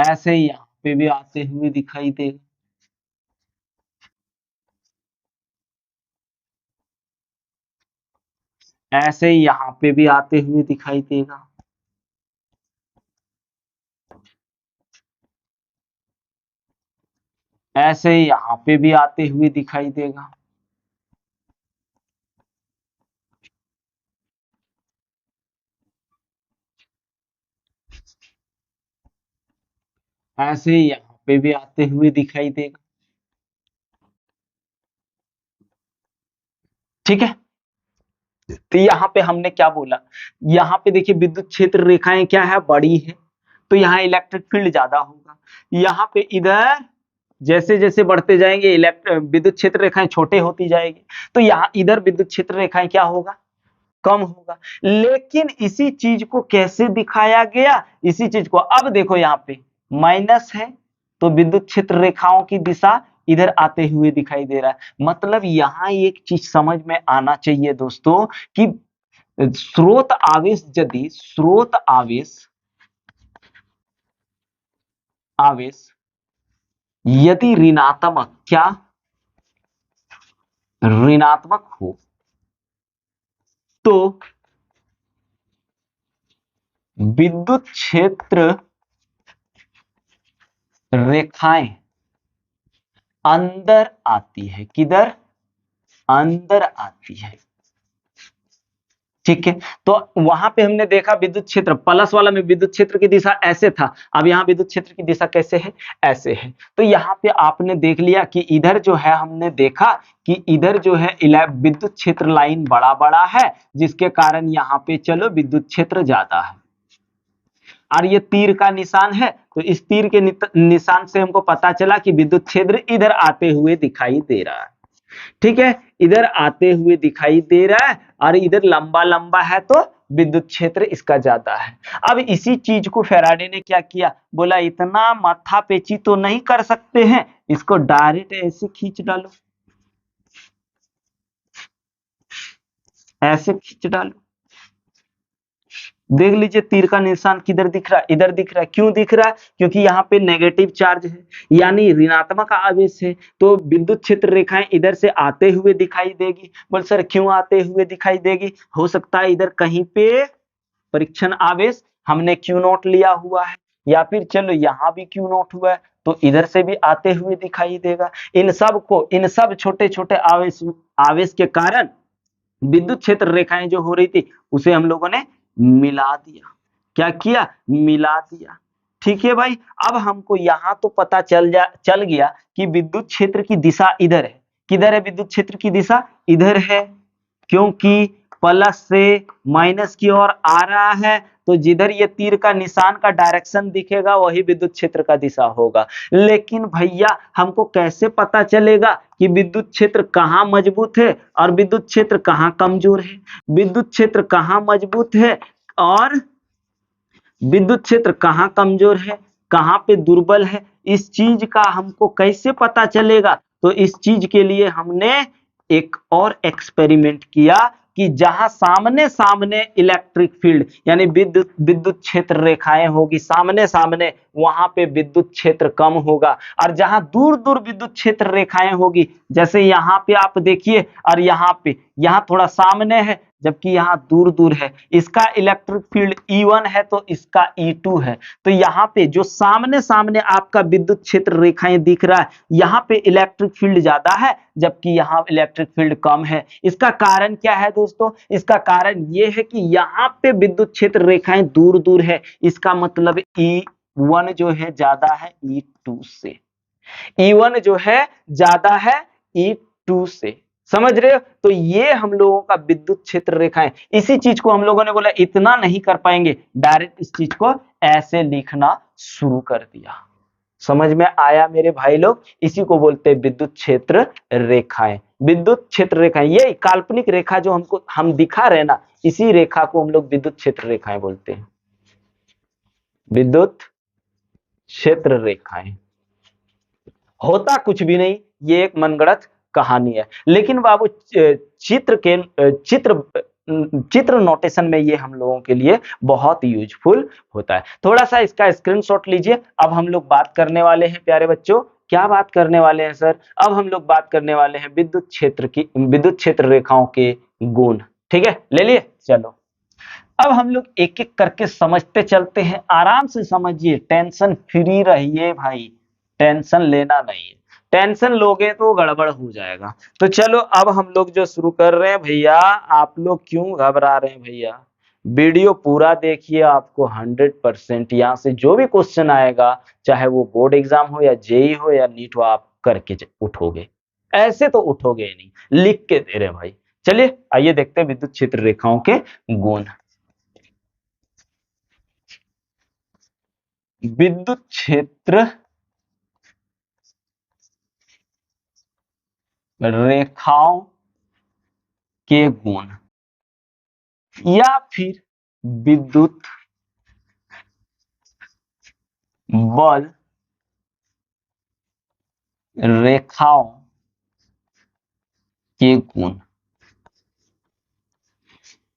ऐसे यहाँ पे भी आते हुए दिखाई देगा, ऐसे यहाँ पे भी आते हुए दिखाई देगा, ऐसे यहाँ पे भी आते हुए दिखाई देगा, ऐसे यहाँ पे भी आते हुए दिखाई देगा। ठीक है, तो यहाँ पे हमने क्या बोला, यहाँ पे देखिए विद्युत क्षेत्र रेखाएं क्या है, बड़ी है, तो यहाँ इलेक्ट्रिक फील्ड ज्यादा होगा। यहाँ पे इधर जैसे जैसे बढ़ते जाएंगे विद्युत क्षेत्र रेखाएं छोटे होती जाएगी, तो यहाँ इधर विद्युत क्षेत्र रेखाएं क्या होगा, कम होगा। लेकिन इसी चीज को कैसे दिखाया गया, इसी चीज को अब देखो, यहाँ पे माइनस है तो विद्युत क्षेत्र रेखाओं की दिशा इधर आते हुए दिखाई दे रहा है। मतलब यहाँ एक चीज समझ में आना चाहिए दोस्तों कि स्रोत आवेश, यदि स्रोत आवेश आवेश यदि ऋणात्मक, क्या ऋणात्मक हो, तो विद्युत क्षेत्र रेखाएं अंदर आती है, किधर, अंदर आती है। ठीक है, तो वहां पे हमने देखा विद्युत क्षेत्र प्लस वाला में विद्युत क्षेत्र की दिशा ऐसे था, अब यहाँ विद्युत क्षेत्र की दिशा कैसे है, ऐसे है। तो यहाँ पे आपने देख लिया कि इधर जो है, हमने देखा कि इधर जो है विद्युत क्षेत्र लाइन बड़ा बड़ा है, जिसके कारण यहाँ पे चलो विद्युत क्षेत्र ज्यादा है। और ये तीर का निशान है, तो इस तीर के निशान से हमको पता चला कि विद्युत क्षेत्र इधर आते हुए दिखाई दे रहा है। ठीक है, इधर आते हुए दिखाई दे रहा है, और इधर लंबा लंबा है तो विद्युत क्षेत्र इसका ज्यादा है। अब इसी चीज को फैराडे ने क्या किया, बोला इतना माथा पेची तो नहीं कर सकते हैं, इसको डायरेक्ट ऐसे खींच डालो, ऐसे खींच डालो। देख लीजिए तीर का निशान किधर दिख रहा है, इधर दिख रहा है। क्यों दिख रहा है, क्योंकि यहाँ पे नेगेटिव चार्ज है, यानी ऋणात्मक आवेश है, तो विद्युत क्षेत्र रेखाएं इधर से आते हुए दिखाई देगी। बोल सर क्यों आते हुए दिखाई देगी, हो सकता है इधर कहीं पे परीक्षण आवेश हमने क्यू नॉट लिया हुआ है, या फिर चलो यहाँ भी क्यू नॉट हुआ है, तो इधर से भी आते हुए दिखाई देगा। इन सब को, इन सब छोटे छोटे आवेश आवेश के कारण विद्युत क्षेत्र रेखाएं जो हो रही थी, उसे हम लोगों ने मिला दिया। क्या किया, मिला दिया। ठीक है भाई, अब हमको यहां तो पता चल गया कि विद्युत क्षेत्र की दिशा इधर है। किधर है विद्युत क्षेत्र की दिशा, इधर है, क्योंकि प्लस से माइनस की ओर आ रहा है, तो जिधर ये तीर का निशान का डायरेक्शन दिखेगा वही विद्युत क्षेत्र का दिशा होगा। लेकिन भैया हमको कैसे पता चलेगा कि विद्युत क्षेत्र कहाँ मजबूत है और विद्युत क्षेत्र कहाँ कमजोर है, विद्युत क्षेत्र कहाँ मजबूत है और विद्युत क्षेत्र कहाँ कमजोर है, कहाँ पे दुर्बल है, इस चीज का हमको कैसे पता चलेगा। तो इस चीज के लिए हमने एक और एक्सपेरिमेंट किया कि जहां सामने सामने इलेक्ट्रिक फील्ड यानी विद्युत विद्युत क्षेत्र रेखाएं होगी सामने सामने, वहां पे विद्युत क्षेत्र कम होगा, और जहां दूर दूर विद्युत क्षेत्र रेखाएं होगी, जैसे यहाँ पे आप देखिए, और यहाँ पे, यहाँ थोड़ा सामने है जबकि यहाँ दूर दूर है, इसका इलेक्ट्रिक फील्ड E1 है तो इसका E2 है। तो यहाँ पे जो सामने सामने आपका विद्युत क्षेत्र रेखाएं दिख रहा है, यहाँ पे इलेक्ट्रिक फील्ड ज्यादा है जबकि यहाँ इलेक्ट्रिक फील्ड कम है। इसका कारण क्या है दोस्तों, इसका कारण ये है कि यहाँ पे विद्युत क्षेत्र रेखाएं दूर दूर है, इसका मतलब E1 जो है ज्यादा है E2 से, E1 जो है ज्यादा है E2 से, समझ रहे हो। तो ये हम लोगों का विद्युत क्षेत्र रेखाएं, इसी चीज को हम लोगों ने बोला इतना नहीं कर पाएंगे, डायरेक्ट इस चीज को ऐसे लिखना शुरू कर दिया। समझ में आया मेरे भाई लोग, इसी को बोलते हैं विद्युत क्षेत्र रेखाएं। विद्युत क्षेत्र रेखाएं, ये काल्पनिक रेखा जो हम दिखा रहे ना, इसी रेखा को हम लोग विद्युत क्षेत्र रेखाएं बोलते हैं, विद्युत क्षेत्र रेखाएं। होता कुछ भी नहीं, ये एक मनगढ़ंत कहानी है। लेकिन बाबू चित्र नोटेशन में ये हम लोगों के लिए बहुत यूजफुल होता है। थोड़ा सा इसका स्क्रीनशॉट लीजिए। अब हम लोग बात करने वाले हैं प्यारे बच्चों, क्या बात करने वाले हैं सर? अब हम लोग बात करने वाले हैं विद्युत क्षेत्र रेखाओं के गुण। ठीक है, ले लिए? चलो अब हम लोग एक एक करके समझते चलते हैं। आराम से समझिए, टेंशन फ्री रहिए भाई, टेंशन लेना नहीं है। टेंशन लोगे तो गड़बड़ हो जाएगा। तो चलो अब हम लोग जो शुरू कर रहे हैं भैया, आप लोग क्यों घबरा रहे हैं भैया? वीडियो पूरा देखिए, आपको 100% यहाँ से जो भी क्वेश्चन आएगा, चाहे वो बोर्ड एग्जाम हो या जेई हो या नीट हो, आप करके उठोगे। ऐसे तो उठोगे ही नहीं, लिख के दे रहे भाई। चलिए आइए देखते हैं विद्युत क्षेत्र रेखाओं के गुण। विद्युत क्षेत्र रेखाओं के गुण या फिर विद्युत बल रेखाओं के गुण।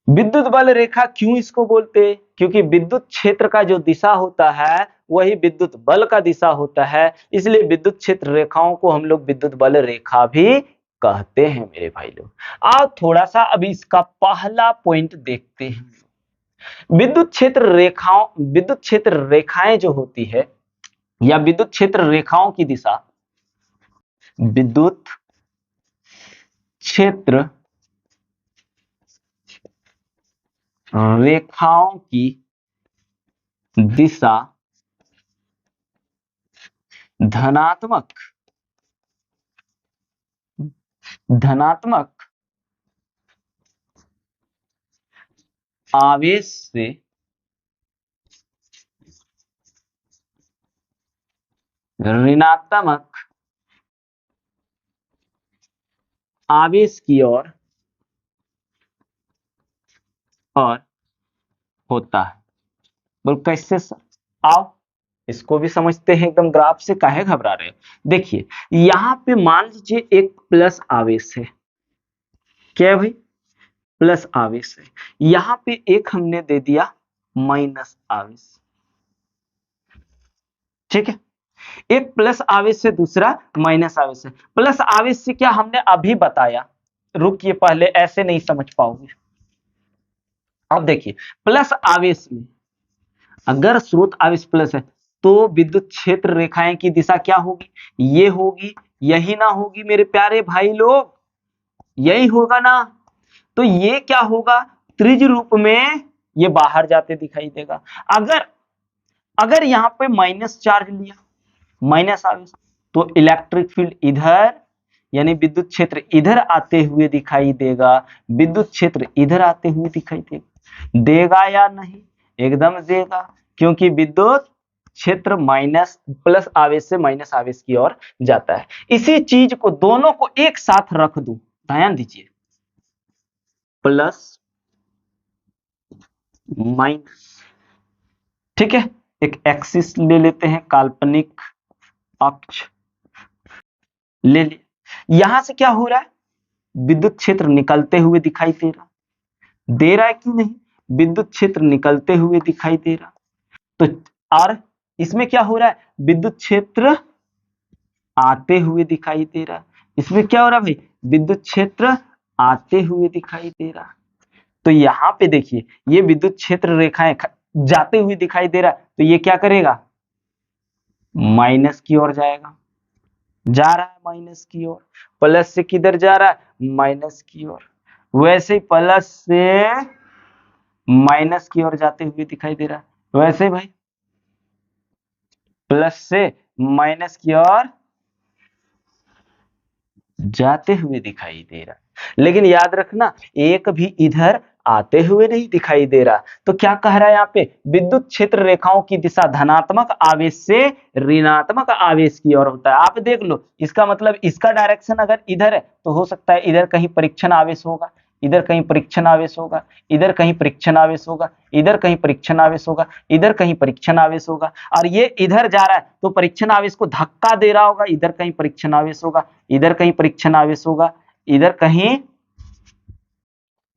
विद्युत बल रेखा क्यों इसको बोलते हैं? क्योंकि विद्युत क्षेत्र का जो दिशा होता है वही विद्युत बल का दिशा होता है, इसलिए विद्युत क्षेत्र रेखाओं को हम लोग विद्युत बल रेखा भी कहते हैं मेरे भाई लोग। आओ थोड़ा सा अभी इसका पहला पॉइंट देखते हैं। विद्युत क्षेत्र रेखाएं जो होती है या विद्युत क्षेत्र रेखाओं की दिशा, विद्युत क्षेत्र रेखाओं की दिशा धनात्मक आवेश से ऋणात्मक आवेश की ओर और होता है। बोल कैसे सर? आओ इसको भी समझते हैं, एकदम ग्राफ से काहे घबरा रहे हो? देखिए यहां पे मान लीजिए एक प्लस आवेश है। क्या है भाई? प्लस आवेश है। यहां पे एक हमने दे दिया माइनस आवेश। ठीक है, एक प्लस आवेश से दूसरा माइनस आवेश है। प्लस आवेश से क्या हमने अभी बताया, रुकिए पहले ऐसे नहीं समझ पाओगे। अब देखिए प्लस आवेश में अगर स्रोत आवेश प्लस है तो विद्युत क्षेत्र रेखाएं की दिशा क्या होगी? ये होगी, यही ना होगी मेरे प्यारे भाई लोग? यही होगा ना? तो ये क्या होगा, त्रिज्य रूप में ये बाहर जाते दिखाई देगा। अगर अगर यहां पे माइनस चार्ज लिया, माइनस आवेश, तो इलेक्ट्रिक फील्ड इधर यानी विद्युत क्षेत्र इधर आते हुए दिखाई देगा, विद्युत क्षेत्र इधर आते हुए दिखाई देगा। देगा या नहीं? एकदम देगा, क्योंकि विद्युत क्षेत्र माइनस प्लस आवेश से माइनस आवेश की ओर जाता है। इसी चीज को दोनों को एक साथ रख दूं, ध्यान दीजिए, प्लस माइनस। ठीक है, एक एक्सिस ले लेते हैं, काल्पनिक अक्ष ले लिया। यहां से क्या हो रहा है, विद्युत क्षेत्र निकलते हुए दिखाई दे रहा है कि नहीं? विद्युत क्षेत्र निकलते हुए दिखाई दे रहा। तो और इसमें क्या हो रहा है, विद्युत क्षेत्र आते हुए दिखाई दे रहा। इसमें क्या हो रहा है भाई, विद्युत क्षेत्र आते हुए दिखाई दे रहा। तो यहां पे देखिए ये विद्युत क्षेत्र रेखाएं जाते हुए दिखाई दे रहा, तो ये क्या करेगा, माइनस की ओर जाएगा, जा रहा है माइनस की ओर। प्लस से किधर जा रहा है, माइनस की ओर। वैसे ही प्लस से माइनस की ओर जाते हुए दिखाई दे रहा है। वैसे भाई प्लस से माइनस की ओर जाते हुए दिखाई दे रहा। लेकिन याद रखना एक भी इधर आते हुए नहीं दिखाई दे रहा। तो क्या कह रहा है यहाँ पे, विद्युत क्षेत्र रेखाओं की दिशा धनात्मक आवेश से ऋणात्मक आवेश की ओर होता है। आप देख लो, इसका मतलब इसका डायरेक्शन अगर इधर है तो हो सकता है इधर कहीं परीक्षण आवेश होगा, इधर कहीं परीक्षण आवेश होगा, इधर कहीं परीक्षण आवेश होगा, इधर कहीं परीक्षण आवेश होगा, इधर कहीं परीक्षण आवेश होगा, और ये इधर जा रहा है तो परीक्षण आवेश को धक्का दे रहा होगा, इधर कहीं परीक्षण आवेश होगा, इधर कहीं परीक्षण आवेश होगा, इधर कहीं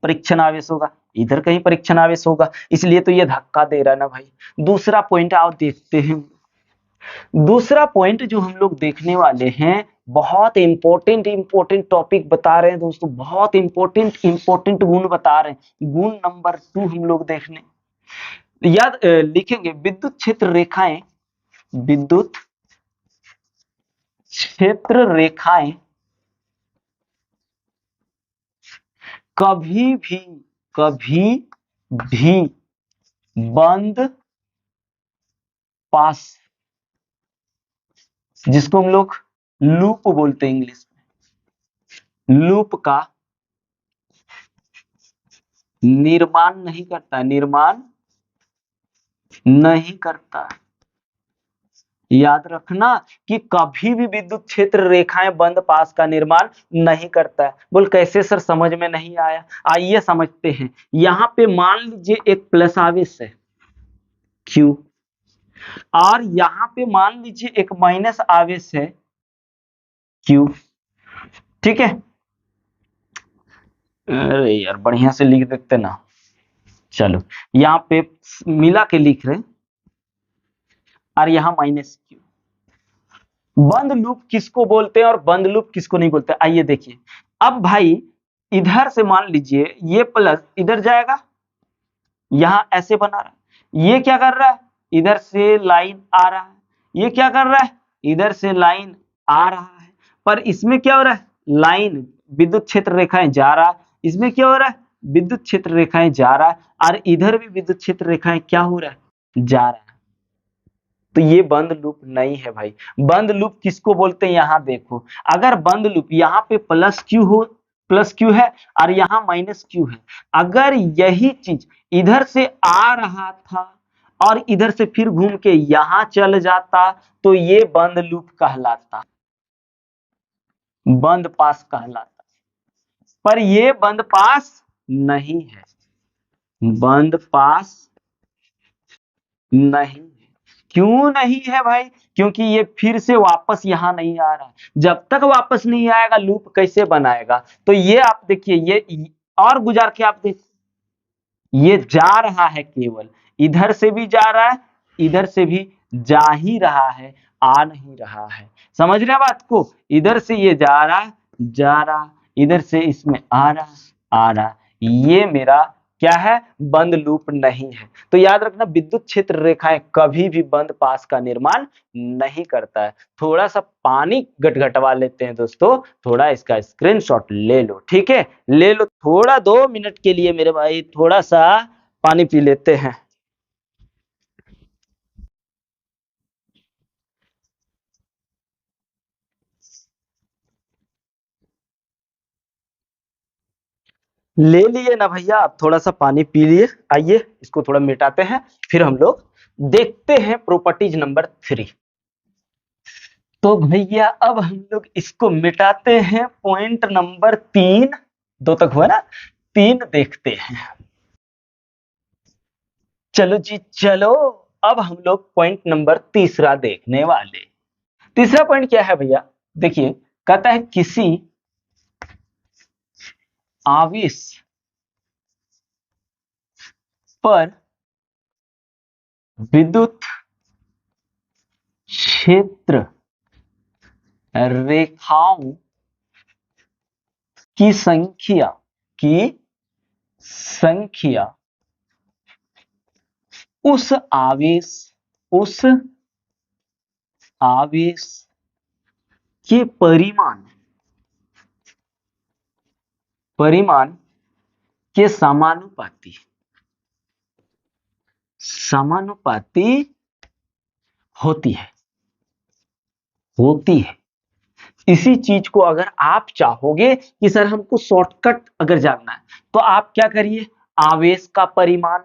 परीक्षण आवेश होगा, इधर कहीं परीक्षण आवेश होगा, इसलिए तो ये धक्का दे रहा है ना भाई। दूसरा पॉइंट आओ देखते हैं। दूसरा पॉइंट जो हम लोग देखने वाले हैं, बहुत इंपॉर्टेंट टॉपिक बता रहे हैं दोस्तों, बहुत इंपॉर्टेंट गुण बता रहे हैं। गुण नंबर 2 हम लोग देखने याद लिखेंगे, विद्युत क्षेत्र रेखाएं, विद्युत क्षेत्र रेखाएं कभी भी बंद पास, जिसको हम लोग लूप बोलते हैं इंग्लिश में, लूप का निर्माण नहीं करता, निर्माण नहीं करता। याद रखना कि कभी भी विद्युत क्षेत्र रेखाएं बंद पास का निर्माण नहीं करता है। बोल कैसे सर, समझ में नहीं आया? आइए समझते हैं। यहां पे मान लीजिए एक प्लस आवेश है Q, और यहां पे मान लीजिए एक माइनस आवेश है Q। ठीक है, अरे यार बढ़िया से लिख देते ना। चलो यहाँ पे मिला के लिख रहे, और यहाँ माइनस Q। बंद लूप किसको बोलते हैं और बंद लूप किसको नहीं बोलते, आइए देखिए। अब भाई इधर से मान लीजिए ये प्लस इधर जाएगा, यहां ऐसे बना रहा है, ये क्या कर रहा है, इधर से लाइन आ रहा है, ये क्या कर रहा है, इधर से लाइन आ रहा है, पर इसमें क्या हो रहा है, लाइन विद्युत क्षेत्र रेखाएं जा रहा है, इसमें क्या हो रहा है, विद्युत क्षेत्र रेखाएं जा रहा है, और इधर भी विद्युत क्षेत्र रेखाएं क्या हो रहा है, जा रहा है। तो ये बंद लूप नहीं है भाई। बंद लूप किसको बोलते हैं, यहां देखो, अगर बंद लूप यहाँ पे प्लस क्यू हो, प्लस क्यू है और यहाँ माइनस क्यू है, अगर यही चीज इधर से आ रहा था और इधर से फिर घूम के यहां चल जाता तो ये बंद लूप कहलाता, बंद पास कहलाता। पर ये बंद पास नहीं है, बंद पास नहीं। क्यों नहीं है भाई, क्योंकि ये फिर से वापस यहां नहीं आ रहा। जब तक वापस नहीं आएगा लूप कैसे बनाएगा। तो ये आप देखिए, ये और गुजार के आप देखिए, ये जा रहा है, केवल इधर से भी जा रहा है, इधर से भी जा ही रहा है, आ नहीं रहा है। समझ रहे बात को, इधर से ये जा रहा, जा रहा, इधर से इसमें आ रहा, आ रहा। ये मेरा क्या है, बंद लूप नहीं है। तो याद रखना, विद्युत क्षेत्र रेखाएं कभी भी बंद पास का निर्माण नहीं करता है। थोड़ा सा पानी गटगटवा लेते हैं दोस्तों, थोड़ा इसका स्क्रीनशॉट ले लो, ठीक है, ले लो थोड़ा, 2 मिनट के लिए मेरे भाई, थोड़ा सा पानी पी लेते हैं। ले लिए ना भैया, आप थोड़ा सा पानी पी लिए। आइए इसको थोड़ा मिटाते हैं, फिर हम लोग देखते हैं प्रॉपर्टीज नंबर 3। तो भैया अब हम लोग इसको मिटाते हैं, पॉइंट नंबर 3, 2 तक हुआ ना, 3 देखते हैं। चलो जी चलो, अब हम लोग पॉइंट नंबर तीसरा देखने वाले। तीसरा पॉइंट क्या है भैया, देखिए, कहता है किसी आवेश पर विद्युत क्षेत्र रेखाओं की संख्या, की संख्या उस आवेश, उस आवेश के परिमाण, परिमाण के समानुपाती, समानुपाती होती है, होती है। इसी चीज को अगर आप चाहोगे कि सर हमको शॉर्टकट अगर जानना है, तो आप क्या करिए, आवेश का परिमाण,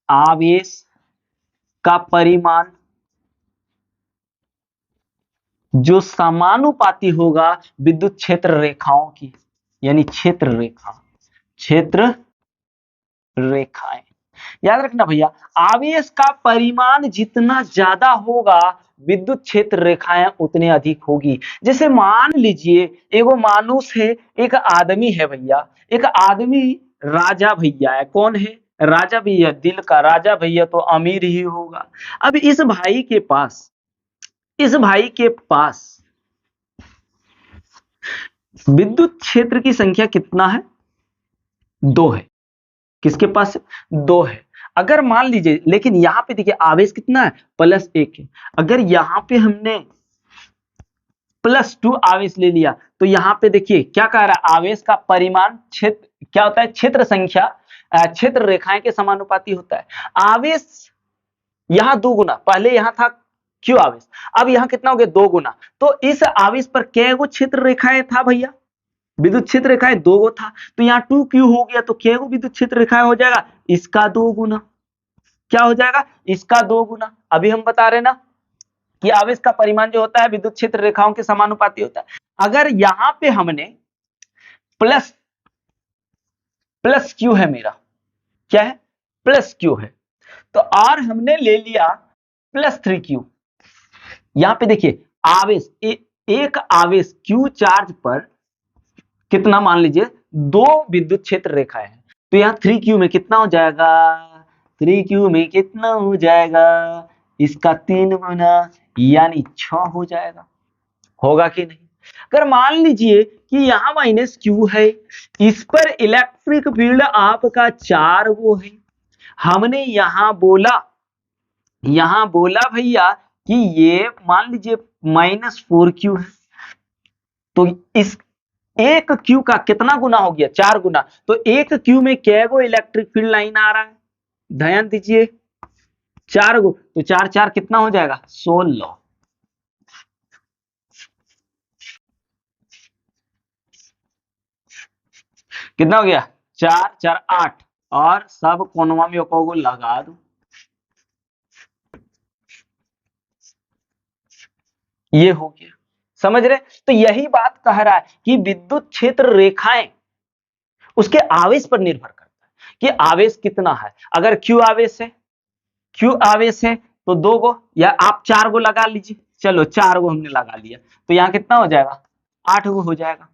आवेश का परिमाण जो समानुपाती होगा विद्युत क्षेत्र रेखाओं की, यानी क्षेत्र रेखा, क्षेत्र रेखाएं। याद रखना भैया, आवेश का परिमाण जितना ज्यादा होगा विद्युत क्षेत्र रेखाएं उतने अधिक होगी। जैसे मान लीजिए एगो मानुष है, एक आदमी है भैया, एक आदमी राजा भैया है। कौन है? राजा भैया, दिल का राजा भैया तो अमीर ही होगा। अब इस भाई के पास विद्युत क्षेत्र की संख्या कितना है? 2 है। किसके पास? 2 है। अगर मान लीजिए, लेकिन यहां पे देखिए आवेश कितना है? +1 है। अगर यहां पे हमने +2 आवेश ले लिया तो यहां पे देखिए क्या कह रहा है? आवेश का परिमाण क्षेत्र क्या होता है? क्षेत्र संख्या क्षेत्र रेखाएं के समानुपाती होता है। आवेश यहां 2 गुना, पहले यहां था Q आवेश, अब यहां कितना हो गया? 2 गुना। तो इस आवेश पर कै गो क्षेत्र रेखाएं था भैया? विद्युत क्षेत्र रेखाएं 2 गो था। तो यहाँ 2Q हो गया, तो कै गो विद्युत क्षेत्र रेखाएं हो जाएगा? इसका 2 गुना। क्या हो जाएगा? इसका 2 गुना। अभी हम बता रहे ना कि आवेश का परिमाण जो होता है विद्युत क्षेत्र रेखाओं के समानुपाती होता है। अगर यहां पे हमने प्लस Q है मेरा, क्या है? +Q है। तो और हमने ले लिया +3Q। यहां पे देखिए आवेश एक आवेश Q चार्ज पर कितना, मान लीजिए 2 विद्युत क्षेत्र रेखाएं हैं, तो यहाँ 3Q में कितना हो जाएगा? 3Q में कितना हो जाएगा? इसका 3 गुना, यानी 6 हो जाएगा। होगा कि नहीं? अगर मान लीजिए कि यहाँ -Q है, इस पर इलेक्ट्रिक फील्ड आपका 4 वो है। हमने यहां बोला भैया कि ये मान लीजिए -4Q है, तो इस एक Q का कितना गुना हो गया? 4 गुना। तो एक Q में कै गो इलेक्ट्रिक फील्ड लाइन आ रहा है? ध्यान दीजिए, 4 गो। तो 4 4 कितना हो जाएगा? 16। कितना हो गया? 4 4 8, और सब कोनवा में एको गो लगा दो। ये हो गया। समझ रहे? तो यही बात कह रहा है कि विद्युत क्षेत्र रेखाएं उसके आवेश पर निर्भर करता है कि आवेश कितना है। अगर Q आवेश है तो 2 गो, या आप 4 गो लगा लीजिए। चलो 4 गो हमने लगा लिया, तो यहाँ कितना हो जाएगा? 8 गो हो जाएगा।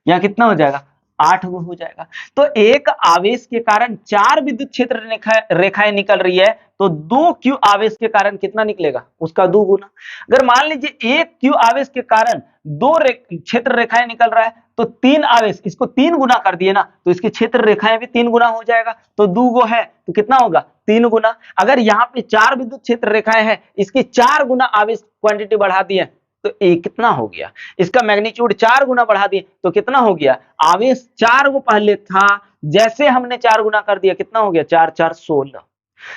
यहाँ कितना हो जाएगा? 8 गो हो जाएगा। तो एक आवेश के कारण 4 विद्युत क्षेत्र रेखाएं निकल रही है, तो 2 Q आवेश के कारण कितना निकलेगा? उसका 2 गुना। अगर मान लीजिए 1 Q आवेश के कारण 2 क्षेत्र रेखाएं निकल रहा है, तो 3 आवेश, इसको 3 गुना कर दिए ना, तो इसकी क्षेत्र रेखाएं भी 3 गुना हो जाएगा। तो 2 गो है तो कितना होगा? 3 गुना। अगर यहाँ पे 4 विद्युत क्षेत्र रेखाएं हैं, इसकी 4 गुना आवेश क्वांटिटी बढ़ा दिए, तो ये कितना हो गया? इसका मैग्नीट्यूड 4 गुना बढ़ा दिए तो कितना हो गया? आवेश 4 गो पहले था, जैसे हमने 4 गुना कर दिया, कितना हो गया? 4 4 16।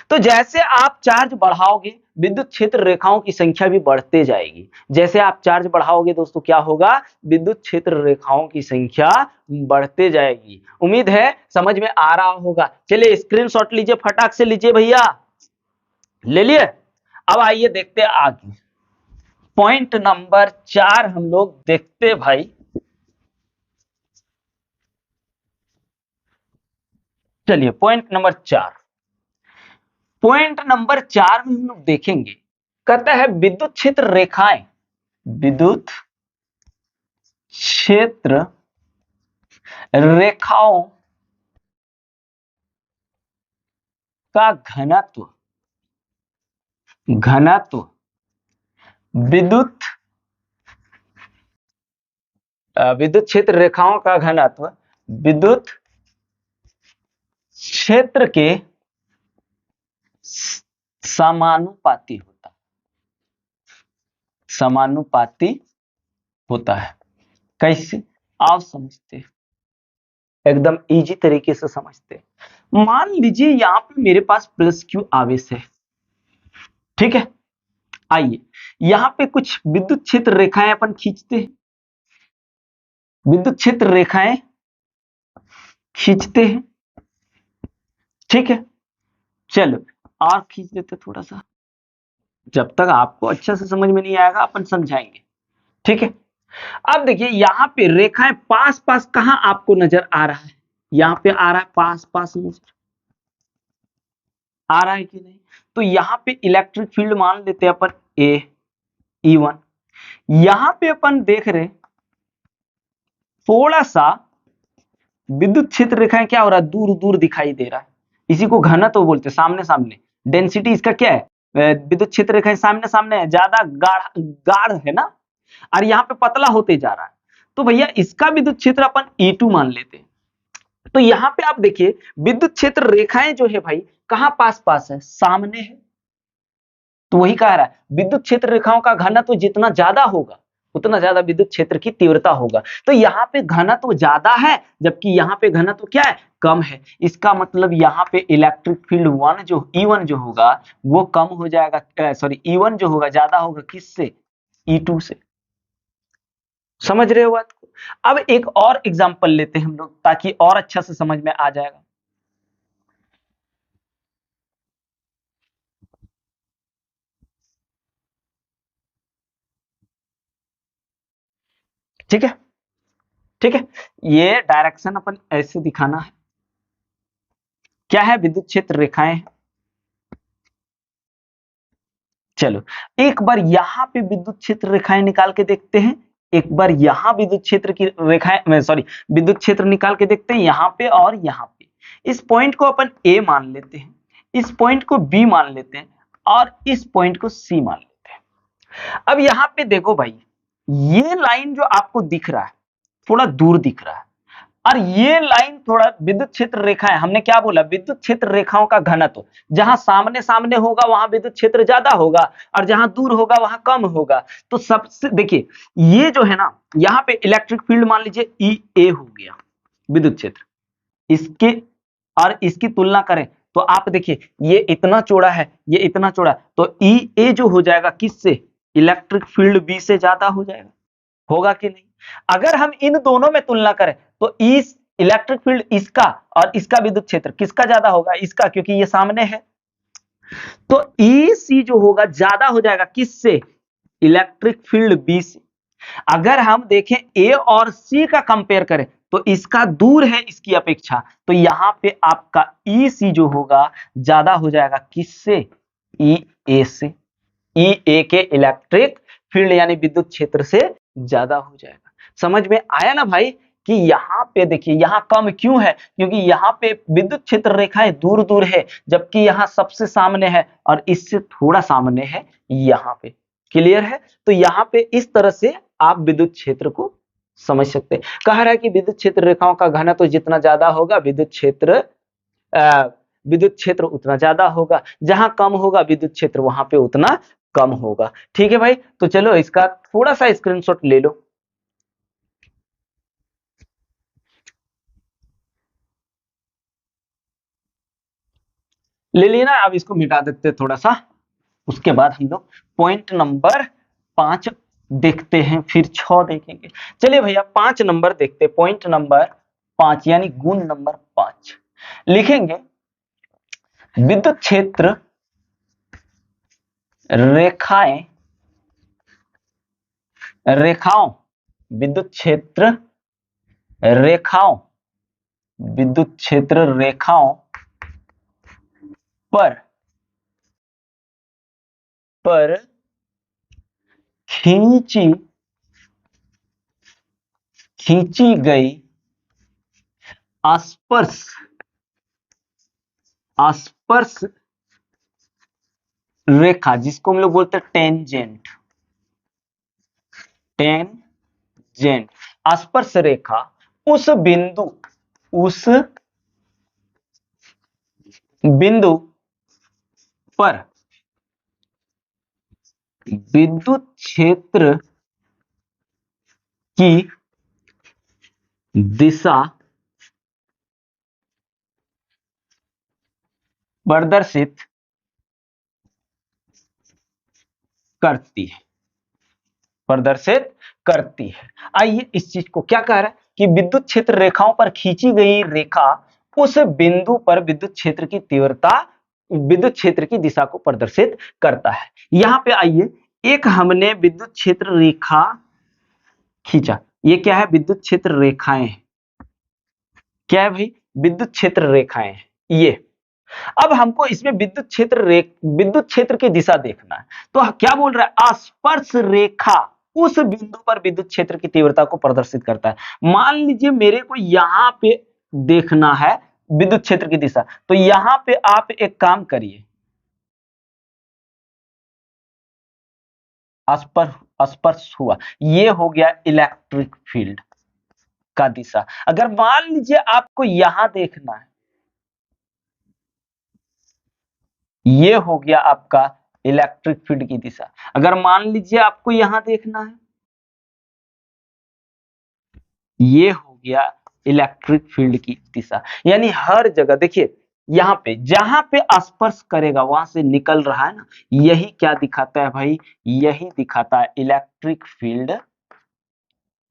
तो जैसे आप चार्ज बढ़ाओगे विद्युत क्षेत्र रेखाओं की संख्या भी बढ़ते जाएगी। जैसे आप चार्ज बढ़ाओगे दोस्तों, क्या होगा? विद्युत क्षेत्र रेखाओं की संख्या बढ़ते जाएगी। उम्मीद है समझ में आ रहा होगा। चलिए स्क्रीनशॉट लीजिए, फटाक से लीजिए भैया, ले लिए। अब आइए देखते हैं आगे। पॉइंट नंबर 4 हम लोग देखते भाई। चलिए पॉइंट नंबर 4 में हम लोग देखेंगे, कहता है विद्युत क्षेत्र रेखाएं, विद्युत क्षेत्र रेखाओं का घनत्व विद्युत विद्युत क्षेत्र रेखाओं का घनत्व विद्युत क्षेत्र के समानुपाती होता है। कैसे? आप समझते, एकदम इजी तरीके से समझते। मान लीजिए यहां पे मेरे पास +Q आवेश है, ठीक है। आइए यहां पे कुछ विद्युत क्षेत्र रेखाएं अपन खींचते हैं, विद्युत क्षेत्र रेखाएं खींचते हैं, ठीक है। चलो और खींच देते थोड़ा सा, जब तक आपको अच्छा से समझ में नहीं आएगा अपन समझाएंगे। ठीक है। अब देखिए यहाँ पे रेखाएं पास पास कहां आपको नजर आ रहा है, यहाँ पे आ रहा है, पास पास नजर आ रहा है कि नहीं। तो यहाँ पे इलेक्ट्रिक फील्ड मान लेते हैं अपन ए E1। यहाँ पे अपन देख रहे थोड़ा सा विद्युत क्षेत्र रेखाएं क्या हो रहा है, दूर दूर दिखाई दे रहा है। इसी को घनत्व बोलते हैं, सामने सामने। डेंसिटी इसका क्या है, विद्युत क्षेत्र रेखाएं सामने सामने है, ज्यादा गाढ़ गाढ़ है ना, और यहाँ पे पतला होते जा रहा है। तो भैया इसका विद्युत क्षेत्र अपन E2 मान लेते हैं। तो यहाँ पे आप देखिए विद्युत क्षेत्र रेखाएं जो है भाई कहां पास पास है, सामने है। तो वही कह रहा है विद्युत क्षेत्र रेखाओं का घनत्व जितना ज्यादा होगा उतना ज्यादा विद्युत क्षेत्र की तीव्रता होगा। तो यहाँ पे घनत्व ज्यादा है जबकि यहाँ पे घनत्व क्या है, कम है। इसका मतलब यहाँ पे इलेक्ट्रिक फील्ड वन जो E1 जो होगा वो कम हो जाएगा, सॉरी E1 जो होगा ज्यादा होगा किससे, E2 से। समझ रहे हो बात को। अब एक और एग्जांपल लेते हैं हम लोग ताकि और अच्छा से समझ में आ जाएगा। ठीक है, ठीक है। ये डायरेक्शन अपन ऐसे दिखाना है, क्या है, विद्युत क्षेत्र रेखाएं हैं। चलो एक बार यहां पे विद्युत क्षेत्र रेखाएं निकाल के देखते हैं, एक बार यहां विद्युत क्षेत्र की रेखाएं, सॉरी विद्युत क्षेत्र निकाल के देखते हैं यहां पे और यहां पे। इस पॉइंट को अपन ए मान लेते हैं, इस पॉइंट को बी मान लेते हैं और इस पॉइंट को सी मान लेते हैं। अब यहां पे देखो भाई, ये लाइन जो आपको दिख रहा है थोड़ा दूर दिख रहा है, और ये लाइन थोड़ा विद्युत क्षेत्र रेखा है। हमने क्या बोला, विद्युत क्षेत्र रेखाओं का घनत्व जहां सामने सामने होगा वहां विद्युत क्षेत्र ज्यादा होगा और जहां दूर होगा वहां कम होगा। तो सबसे देखिए ये जो है ना, यहाँ पे इलेक्ट्रिक फील्ड मान लीजिए ई ए हो गया विद्युत क्षेत्र, इसके और इसकी तुलना करें तो आप देखिए ये इतना चौड़ा है, ये इतना चौड़ा, तो ई ए जो हो जाएगा किससे, इलेक्ट्रिक फील्ड बी से ज्यादा हो जाएगा, होगा कि नहीं। अगर हम इन दोनों में तुलना करें तो इस इलेक्ट्रिक फील्ड इसका और इसका विद्युत क्षेत्र किसका ज्यादा होगा, इसका, क्योंकि ये सामने है। तो ई सी जो होगा ज्यादा हो जाएगा किससे, इलेक्ट्रिक फील्ड बी से। अगर हम देखें ए और सी का कंपेयर करें तो इसका दूर है इसकी अपेक्षा, तो यहां पे आपका ई सी जो होगा ज्यादा हो जाएगा किससे, ई ए से। ई ए के इलेक्ट्रिक फील्ड यानी विद्युत क्षेत्र से ज्यादा हो जाएगा। समझ में आया ना भाई कि यहाँ पे देखिए यहाँ कम क्यों है, क्योंकि यहाँ पे विद्युत क्षेत्र रेखाएं दूर दूर है जबकि यहाँ सबसे सामने है और इससे थोड़ा सामने है यहाँ पे। क्लियर है। तो यहाँ पे इस तरह से आप विद्युत क्षेत्र को समझ सकते हैं। कह रहा है कि विद्युत क्षेत्र रेखाओं का घनत्व तो जितना ज्यादा होगा विद्युत क्षेत्र उतना ज्यादा होगा, जहां कम होगा विद्युत क्षेत्र वहां पे उतना कम होगा। ठीक है भाई, तो चलो इसका थोड़ा सा स्क्रीनशॉट ले लो। ले लेना, अब इसको मिटा देते थोड़ा सा, उसके बाद हम लोग पॉइंट नंबर 5 देखते हैं, फिर 6 देखेंगे। चलिए भैया 5 नंबर देखते हैं, पॉइंट नंबर 5 यानी गुण नंबर 5 लिखेंगे। विद्युत क्षेत्र रेखाएं रेखाओं विद्युत क्षेत्र रेखाओं विद्युत क्षेत्र रेखाओं पर पर खींची गई स्पर्श रेखा, जिसको हम लोग बोलते हैं टेंजेंट स्पर्श रेखा, उस बिंदु पर विद्युत क्षेत्र की दिशा प्रदर्शित करती है। आइए इस चीज को क्या कह रहा है कि विद्युत क्षेत्र रेखाओं पर खींची गई रेखा उस बिंदु पर विद्युत क्षेत्र की तीव्रता, विद्युत क्षेत्र की दिशा को प्रदर्शित करता है। यहां पे आइए, एक हमने विद्युत क्षेत्र रेखा खींचा। ये क्या है? विद्युत क्षेत्र रेखाएं हैं। क्या है भाई? विद्युत क्षेत्र रेखाएं हैं ये। अब हमको इसमें विद्युत क्षेत्र की दिशा देखना है। तो क्या बोल रहा है? स्पर्श रेखा उस बिंदु पर विद्युत क्षेत्र की तीव्रता को प्रदर्शित करता है। मान लीजिए मेरे को यहां पे देखना है विद्युत क्षेत्र की दिशा, तो यहां पे आप एक काम करिए, स्पर्श हुआ, ये हो गया इलेक्ट्रिक फील्ड का दिशा। अगर मान लीजिए आपको यहां देखना है, ये हो गया आपका इलेक्ट्रिक फील्ड की दिशा। अगर मान लीजिए आपको यहां देखना है, ये हो गया इलेक्ट्रिक फील्ड की दिशा। यानी हर जगह देखिए, यहां पे जहां पे स्पर्श करेगा वहां से निकल रहा है ना, यही क्या दिखाता है भाई? यही दिखाता है इलेक्ट्रिक फील्ड,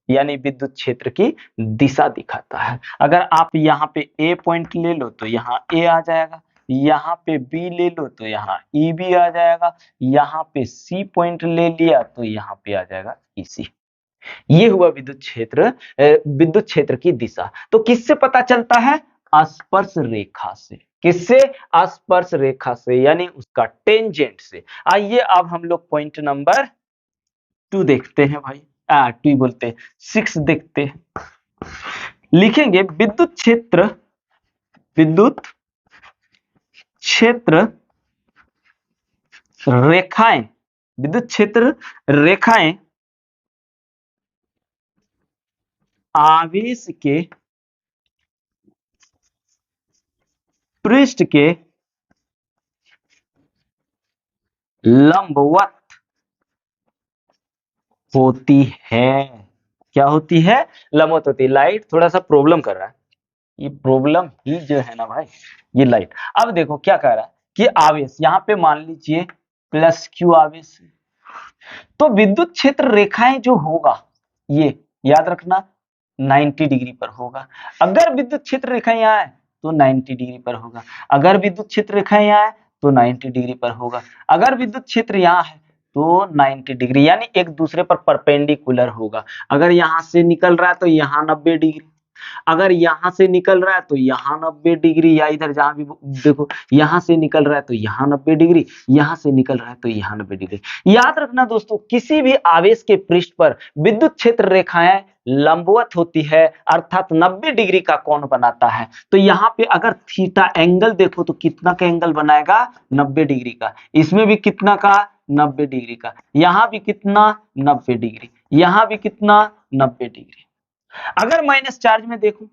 यानी विद्युत क्षेत्र की दिशा दिखाता है। अगर आप यहाँ पे ए पॉइंट ले लो तो यहाँ ए आ जाएगा, यहाँ पे बी ले लो तो यहाँ ई बी आ जाएगा, यहाँ पे सी पॉइंट ले लिया तो यहाँ पे आ जाएगा ई सी। ये हुआ विद्युत क्षेत्र की दिशा। तो किससे पता चलता है? स्पर्श रेखा से। किससे? स्पर्श रेखा से, यानी उसका टेंजेंट से। आइए अब हम लोग पॉइंट नंबर 2 देखते हैं भाई, 2 बोलते हैं, 6 देखते हैं। लिखेंगे विद्युत क्षेत्र रेखाएं, विद्युत क्षेत्र रेखाएं आवेश के पृष्ठ के लंबवत होती है। क्या होती है? लंबवत होती है। लाइट थोड़ा सा प्रॉब्लम कर रहा है, ये प्रॉब्लम ही जो है ना भाई, ये लाइट। अब देखो क्या कह रहा है कि आवेश, यहां पे मान लीजिए प्लस क्यू आवेश है, तो विद्युत क्षेत्र रेखाएं जो होगा, ये याद रखना 90 डिग्री पर होगा। अगर विद्युत क्षेत्र रेखाएं यहाँ है तो 90 डिग्री पर होगा। अगर विद्युत क्षेत्र रेखाएं यहाँ है तो 90 डिग्री पर होगा। अगर विद्युत क्षेत्र यहाँ है तो 90 डिग्री, यानी एक दूसरे पर परपेंडिकुलर होगा। अगर यहां से निकल रहा है तो यहाँ 90 डिग्री, अगर यहां से निकल रहा है तो यहाँ 90 डिग्री, या इधर जहां भी देखो यहां से निकल रहा है तो यहाँ 90 डिग्री, यहां से निकल रहा है तो यहाँ 90 डिग्री। याद रखना दोस्तों, किसी भी आवेश के पृष्ठ पर विद्युत क्षेत्र रेखाएं लंबवत होती है, अर्थात 90 डिग्री का कोण बनाता है। तो यहाँ पे अगर थीटा एंगल देखो तो कितना का एंगल बनाएगा? 90 डिग्री का। इसमें भी कितना का? 90 डिग्री का। यहां भी कितना? 90 डिग्री। यहां भी कितना? 90 डिग्री। अगर माइनस चार्ज में देखूं,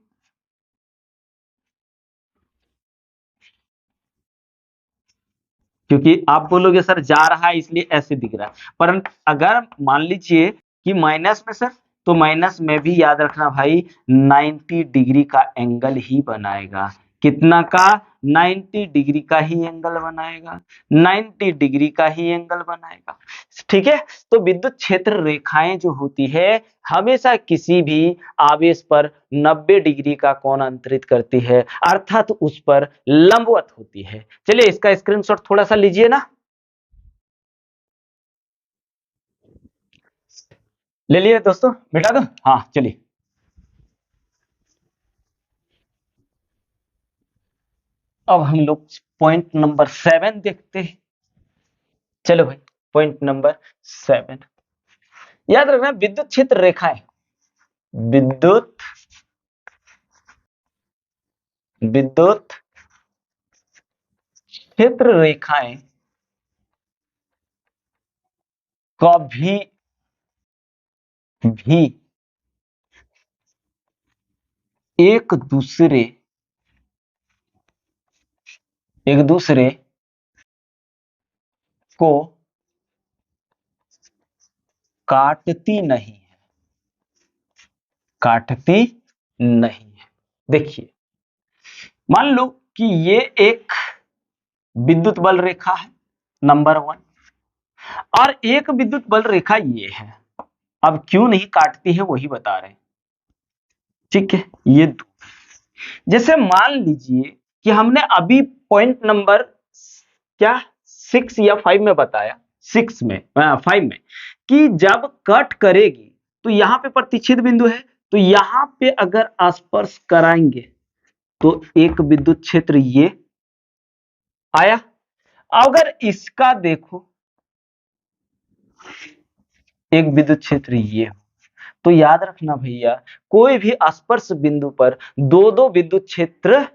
क्योंकि आप बोलोगे सर जा रहा है इसलिए ऐसे दिख रहा है, परंतु अगर मान लीजिए कि माइनस में सर, तो माइनस में भी याद रखना भाई 90 डिग्री का एंगल ही बनाएगा। कितना का? 90 डिग्री का ही एंगल बनाएगा, 90 डिग्री का ही एंगल बनाएगा। ठीक है। तो विद्युत क्षेत्र रेखाएं जो होती है हमेशा किसी भी आवेश पर 90 डिग्री का कोण अंतरित करती है, अर्थात उस पर लंबवत होती है। चलिए इसका स्क्रीनशॉट थोड़ा सा लीजिए ना, ले लिए दोस्तों, मिटा दो। हाँ चलिए, अब हम लोग पॉइंट नंबर 7 देखते हैं। चलो भाई, पॉइंट नंबर 7, याद रखना विद्युत क्षेत्र रेखाएं, विद्युत विद्युत क्षेत्र रेखाएं कभी भी एक दूसरे एक दूसरे को काटती नहीं है, काटती नहीं है। देखिए, मान लो कि ये एक विद्युत बल रेखा है नंबर 1, और एक विद्युत बल रेखा ये है। अब क्यों नहीं काटती है वही बता रहे हैं। ठीक है, ये जैसे मान लीजिए कि हमने अभी पॉइंट नंबर क्या 6 या 5 में बताया, 5 में कि जब कट करेगी तो यहाँ पे प्रतिच्छेद बिंदु है, तो यहाँ पे अगर स्पर्श कराएंगे तो एक विद्युत क्षेत्र ये आया। अगर इसका देखो एक विद्युत क्षेत्र ये, तो याद रखना भैया, कोई भी स्पर्श बिंदु पर दो दो विद्युत क्षेत्र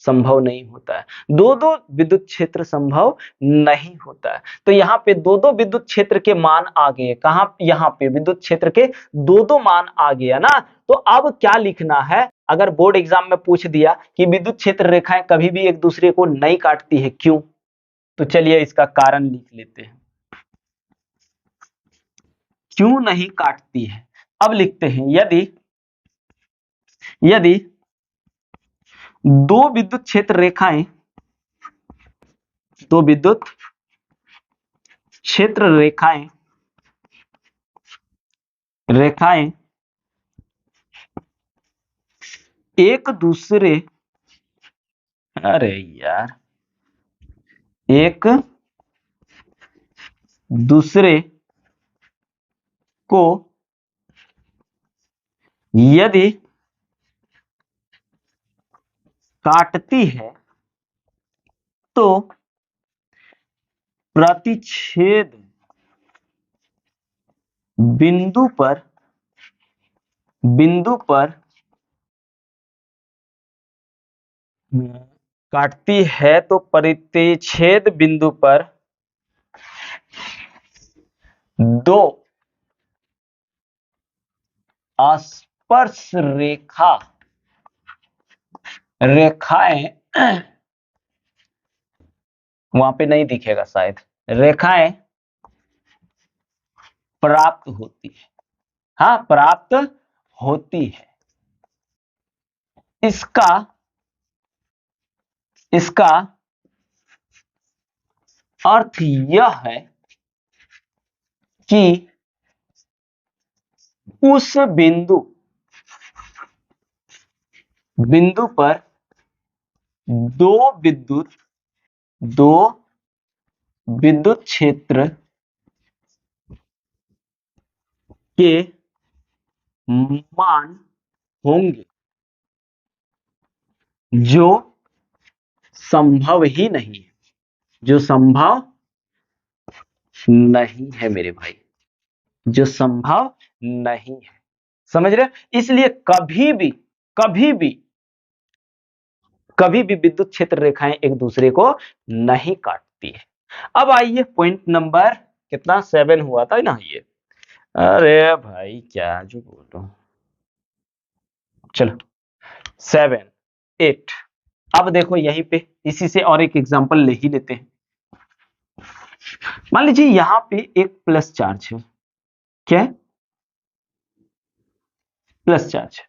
संभव नहीं होता है, दो दो विद्युत क्षेत्र संभव नहीं होता है। तो यहाँ पे दो दो विद्युत क्षेत्र के मान आ गए, कहां, यहाँ पे विद्युत क्षेत्र के दो दो मान आ गया ना। तो अब क्या लिखना है, अगर बोर्ड एग्जाम में पूछ दिया कि विद्युत क्षेत्र रेखाएं कभी भी एक दूसरे को नहीं काटती है, क्यों, तो चलिए इसका कारण लिख लेते हैं, क्यों नहीं काटती है। अब लिखते हैं, यदि यदि दो विद्युत क्षेत्र रेखाएं, दो विद्युत क्षेत्र रेखाएं रेखाएं एक दूसरे, अरे यार, एक दूसरे को यदि काटती है तो प्रतिच्छेद बिंदु पर काटती है तो प्रतिच्छेद बिंदु पर दो स्पर्श रेखाएं वहां पे नहीं दिखेगा शायद, रेखाएं प्राप्त होती है, हाँ प्राप्त होती है। इसका अर्थ यह है कि उस बिंदु पर दो विद्युत क्षेत्र के मान होंगे जो संभव ही नहीं है, जो संभव नहीं है मेरे भाई, जो संभव नहीं है, समझ रहे। इसलिए कभी भी विद्युत क्षेत्र रेखाएं एक दूसरे को नहीं काटती है। अब आइए पॉइंट नंबर कितना 7 हुआ था ना ये, अरे भाई क्या जो बोल रहा हूं, चलो 7 8। अब देखो यहीं पे इसी से और एक एग्जांपल ले ही लेते हैं। मान लीजिए यहां पे एक प्लस चार्ज है, क्या है, प्लस चार्ज,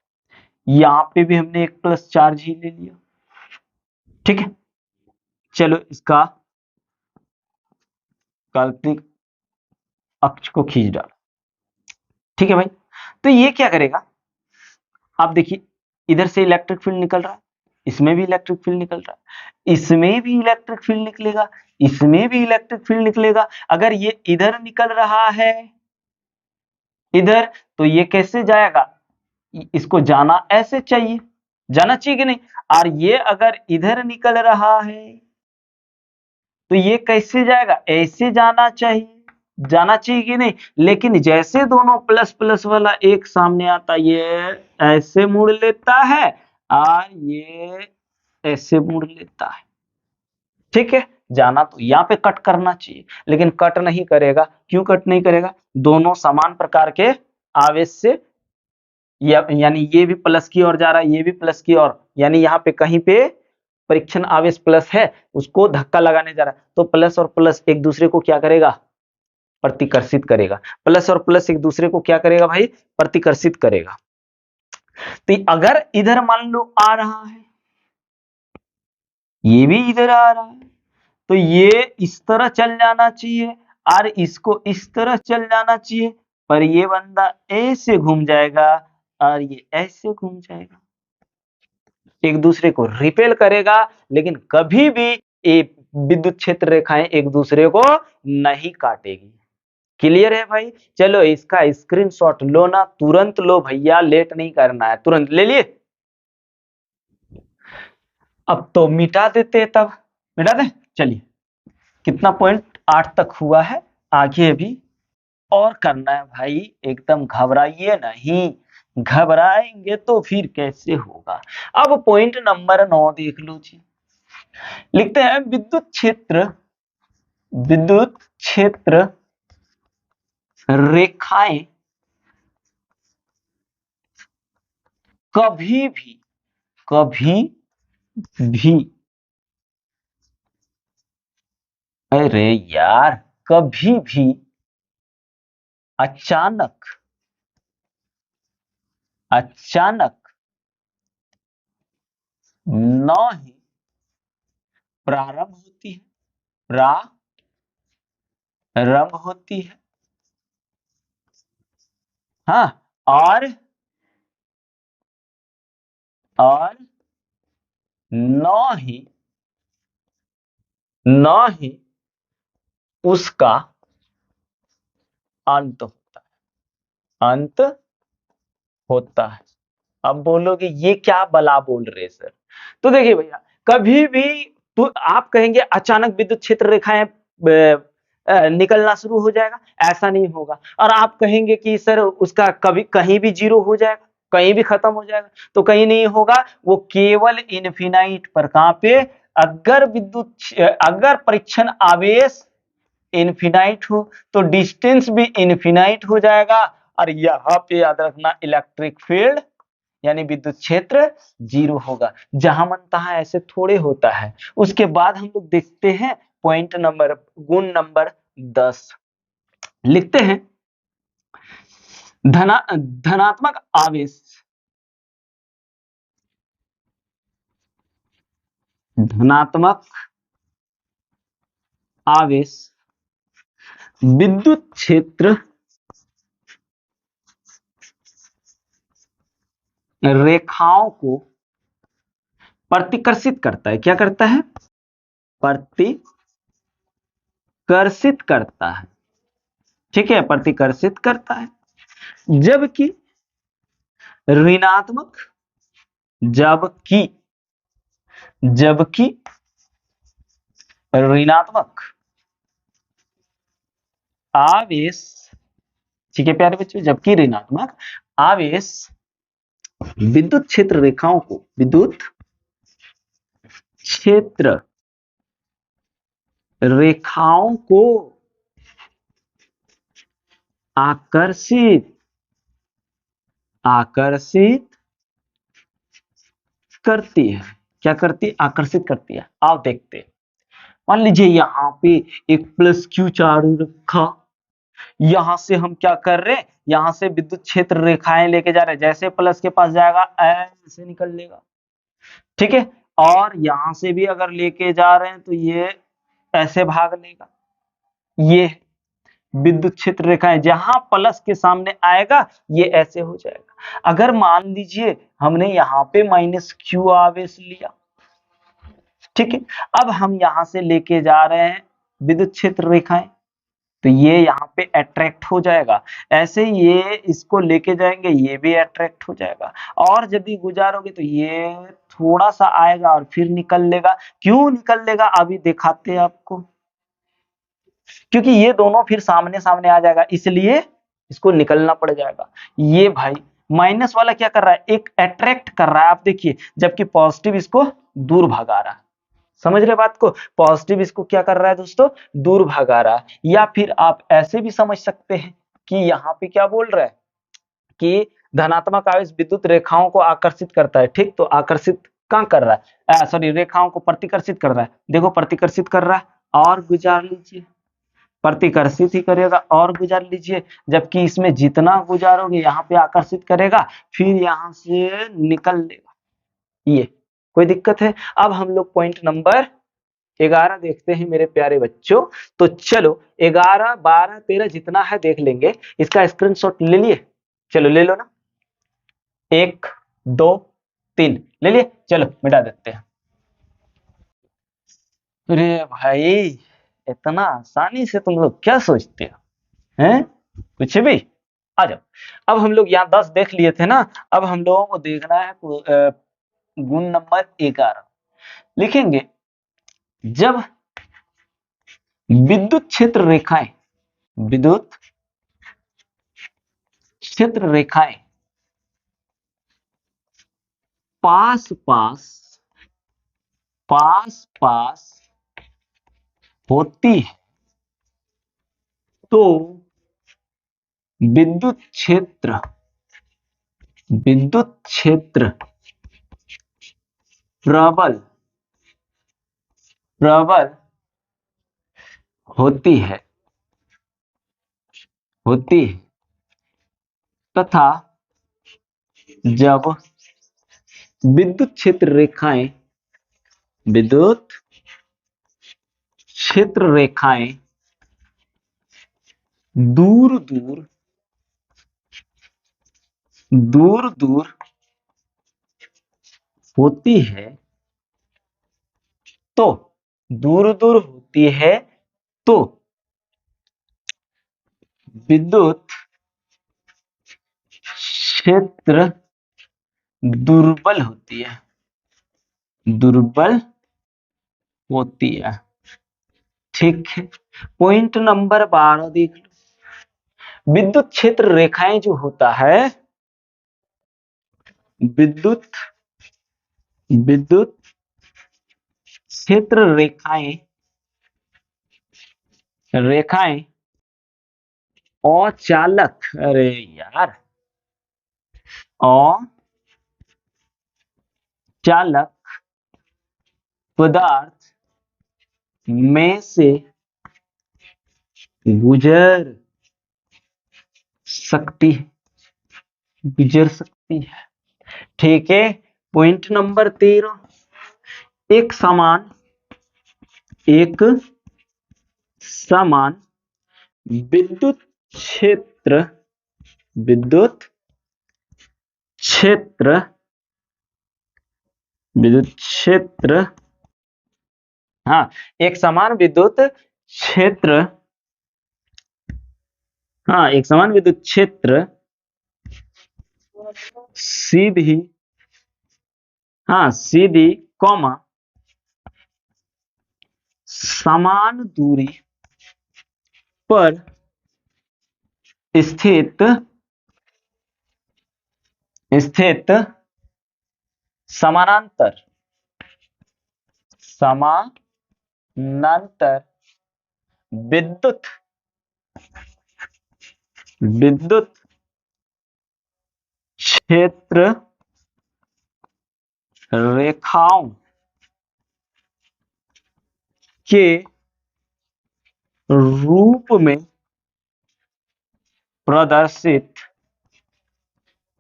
यहां पे भी हमने एक प्लस चार्ज ही ले लिया, ठीक है। चलो इसका काल्पनिक अक्ष को खींच डालो, ठीक है भाई। तो ये क्या करेगा, आप देखिए इधर से इलेक्ट्रिक फील्ड निकल रहा है, इसमें भी इलेक्ट्रिक फील्ड निकल रहा है, इसमें भी इलेक्ट्रिक फील्ड निकलेगा, इसमें भी इलेक्ट्रिक फील्ड निकलेगा। अगर ये इधर निकल रहा है इधर, तो ये कैसे जाएगा, इसको जाना ऐसे चाहिए, जाना चाहिए कि नहीं। और ये अगर इधर निकल रहा है तो ये कैसे जाएगा, ऐसे जाना चाहिए, जाना चाहिए कि नहीं। लेकिन जैसे दोनों प्लस प्लस वाला एक सामने आता, ये ऐसे मुड़ लेता है और ये ऐसे मुड़ लेता है, ठीक है। जाना तो यहाँ पे कट करना चाहिए, लेकिन कट नहीं करेगा। क्यों कट नहीं करेगा, दोनों समान प्रकार के आवेश से, यानी ये भी प्लस की ओर जा रहा है, ये भी प्लस की ओर, यानी यहाँ पे कहीं पे परीक्षण आवेश प्लस है, उसको धक्का लगाने जा रहा है, तो प्लस और प्लस एक दूसरे को क्या करेगा, प्रतिकर्षित करेगा। प्लस और प्लस एक दूसरे को क्या करेगा भाई, प्रतिकर्षित करेगा। तो अगर इधर मान लो आ रहा है, ये भी इधर आ रहा है, तो ये इस तरह चल जाना चाहिए और इसको इस तरह चल जाना चाहिए, पर ये बंदा ऐसे घूम जाएगा और ये ऐसे घूम जाएगा, एक दूसरे को रिपेल करेगा। लेकिन कभी भी ये विद्युत क्षेत्र रेखाएं एक दूसरे को नहीं काटेगी, क्लियर है भाई? चलो इसका स्क्रीनशॉट लो ना, तुरंत लो भैया, लेट नहीं करना है, तुरंत ले लिए। अब तो मिटा देते हैं, तब मिटा दे। चलिए, कितना पॉइंट 8 तक हुआ है, आगे भी और करना है भाई, एकदम घबराइए नहीं, घबराएंगे तो फिर कैसे होगा। अब पॉइंट नंबर 9 देख लो जी। लिखते हैं विद्युत क्षेत्र रेखाएं कभी भी, अरे यार, कभी भी अचानक अचानक न ही प्रारंभ होती है, प्रारंभ होती है, हाँ, और न ही न ही उसका अंत होता है, अंत होता है। अब बोलोगे ये क्या बला बोल रहे सर? तो देखिए भैया, कभी भी तो आप कहेंगे अचानक विद्युत क्षेत्र रेखाएं निकलना शुरू हो जाएगा, ऐसा नहीं होगा। और आप कहेंगे कि सर उसका कभी कहीं भी जीरो हो जाएगा, कहीं भी खत्म हो जाएगा, तो कहीं नहीं होगा, वो केवल इनफिनाइट पर। कहां पे? अगर परीक्षण आवेश इनफिनाइट हो तो डिस्टेंस भी इनफिनाइट हो जाएगा। और यहाँ पे याद रखना, इलेक्ट्रिक फील्ड यानी विद्युत क्षेत्र जीरो होगा। जहां मन तहां ऐसे थोड़े होता है। उसके बाद हम लोग देखते हैं पॉइंट नंबर, गुण नंबर 10। लिखते हैं धनात्मक आवेश, धनात्मक आवेश विद्युत क्षेत्र रेखाओं को प्रतिकर्षित करता है। क्या करता है? प्रतिकर्षित करता है। ठीक है, प्रतिकर्षित करता है। जबकि ऋणात्मक जबकि जबकि ऋणात्मक आवेश, ठीक है प्यारे बच्चों, जबकि ऋणात्मक आवेश विद्युत क्षेत्र रेखाओं को, विद्युत क्षेत्र रेखाओं को आकर्षित आकर्षित करती है। क्या करती है? आकर्षित करती है। आप देखते हैं, मान लीजिए यहाँ पे एक प्लस क्यू चार्ज रखा, यहां से हम क्या कर रहे हैं, यहां से विद्युत क्षेत्र रेखाएं लेके जा रहे हैं, जैसे प्लस के पास जाएगा ऐसे निकल लेगा। ठीक है, और यहां से भी अगर लेके जा रहे हैं तो ये ऐसे भाग लेगा। ये विद्युत क्षेत्र रेखाएं, जहां प्लस के सामने आएगा ये ऐसे हो जाएगा। अगर मान लीजिए हमने यहाँ पे माइनस क्यू आवेश लिया, ठीक है, अब हम यहां से लेके जा रहे हैं विद्युत क्षेत्र रेखाएं, तो ये यहाँ पे अट्रैक्ट हो जाएगा। ऐसे ये इसको लेके जाएंगे, ये भी अट्रैक्ट हो जाएगा। और यदि गुजारोगे तो ये थोड़ा सा आएगा और फिर निकल लेगा। क्यों निकल लेगा अभी दिखाते हैं आपको, क्योंकि ये दोनों फिर सामने सामने आ जाएगा, इसलिए इसको निकलना पड़ जाएगा। ये भाई माइनस वाला क्या कर रहा है? एक अट्रैक्ट कर रहा है, आप देखिए, जबकि पॉजिटिव इसको दूर भगा रहा है। समझ रहे बात को? पॉजिटिव इसको क्या कर रहा है दोस्तों? दूर भगा रहा है। या फिर आप ऐसे भी समझ सकते हैं कि यहाँ पे क्या बोल रहा है कि धनात्मक आवेश विद्युत रेखाओं को आकर्षित करता है। ठीक, तो आकर्षित कहाँ कर रहा है? सॉरी, रेखाओं को प्रतिकर्षित कर रहा है। देखो, प्रतिकर्षित कर रहा है और गुजार लीजिए, प्रतिकर्षित ही करेगा और गुजार लीजिए। जबकि इसमें जितना गुजारोगे यहाँ पे आकर्षित करेगा, फिर यहाँ से निकल लेगा। ये कोई दिक्कत है? अब हम लोग पॉइंट नंबर 11 देखते हैं मेरे प्यारे बच्चों। तो चलो 11, 12, 13 जितना है देख लेंगे। इसका स्क्रीनशॉट ले लिए? चलो ले लो ना, 1, 2, 3 ले लिए। चलो मिटा देते हैं। अरे भाई, इतना आसानी से तुम लोग क्या सोचते हो? हैं कुछ भी। आ जाओ। अब हम लोग यहाँ 10 देख लिए थे ना, अब हम लोगों को देखना है गुण नंबर 11। लिखेंगे जब विद्युत क्षेत्र रेखाएं, विद्युत क्षेत्र रेखाएं पास पास पास पास होती है तो विद्युत क्षेत्र, विद्युत क्षेत्र प्रबल, प्रबल होती है, होती है तथा जब विद्युत क्षेत्र रेखाएं, विद्युत क्षेत्र रेखाएं दूर दूर, दूर दूर होती है तो, दूर दूर होती है तो विद्युत क्षेत्र दुर्बल होती है, दुर्बल होती है। ठीक है, पॉइंट नंबर 12 देख लो। विद्युत क्षेत्र रेखाएं जो होता है, विद्युत, विद्युत क्षेत्र रेखाएं, रेखाएं अचालक, अरे यार, अचालक पदार्थ में से गुजर सकती है, गुजर सकती है। ठीक है, पॉइंट नंबर 13, एक समान, एक समान विद्युत क्षेत्र, विद्युत क्षेत्र, विद्युत क्षेत्र, हाँ, एक समान विद्युत क्षेत्र, हाँ, एक समान विद्युत क्षेत्र सीधी, हाँ, सीधी कॉमा समान दूरी पर स्थित, स्थित समानांतर, समानांतर विद्युत, विद्युत क्षेत्र रेखाओं के रूप में प्रदर्शित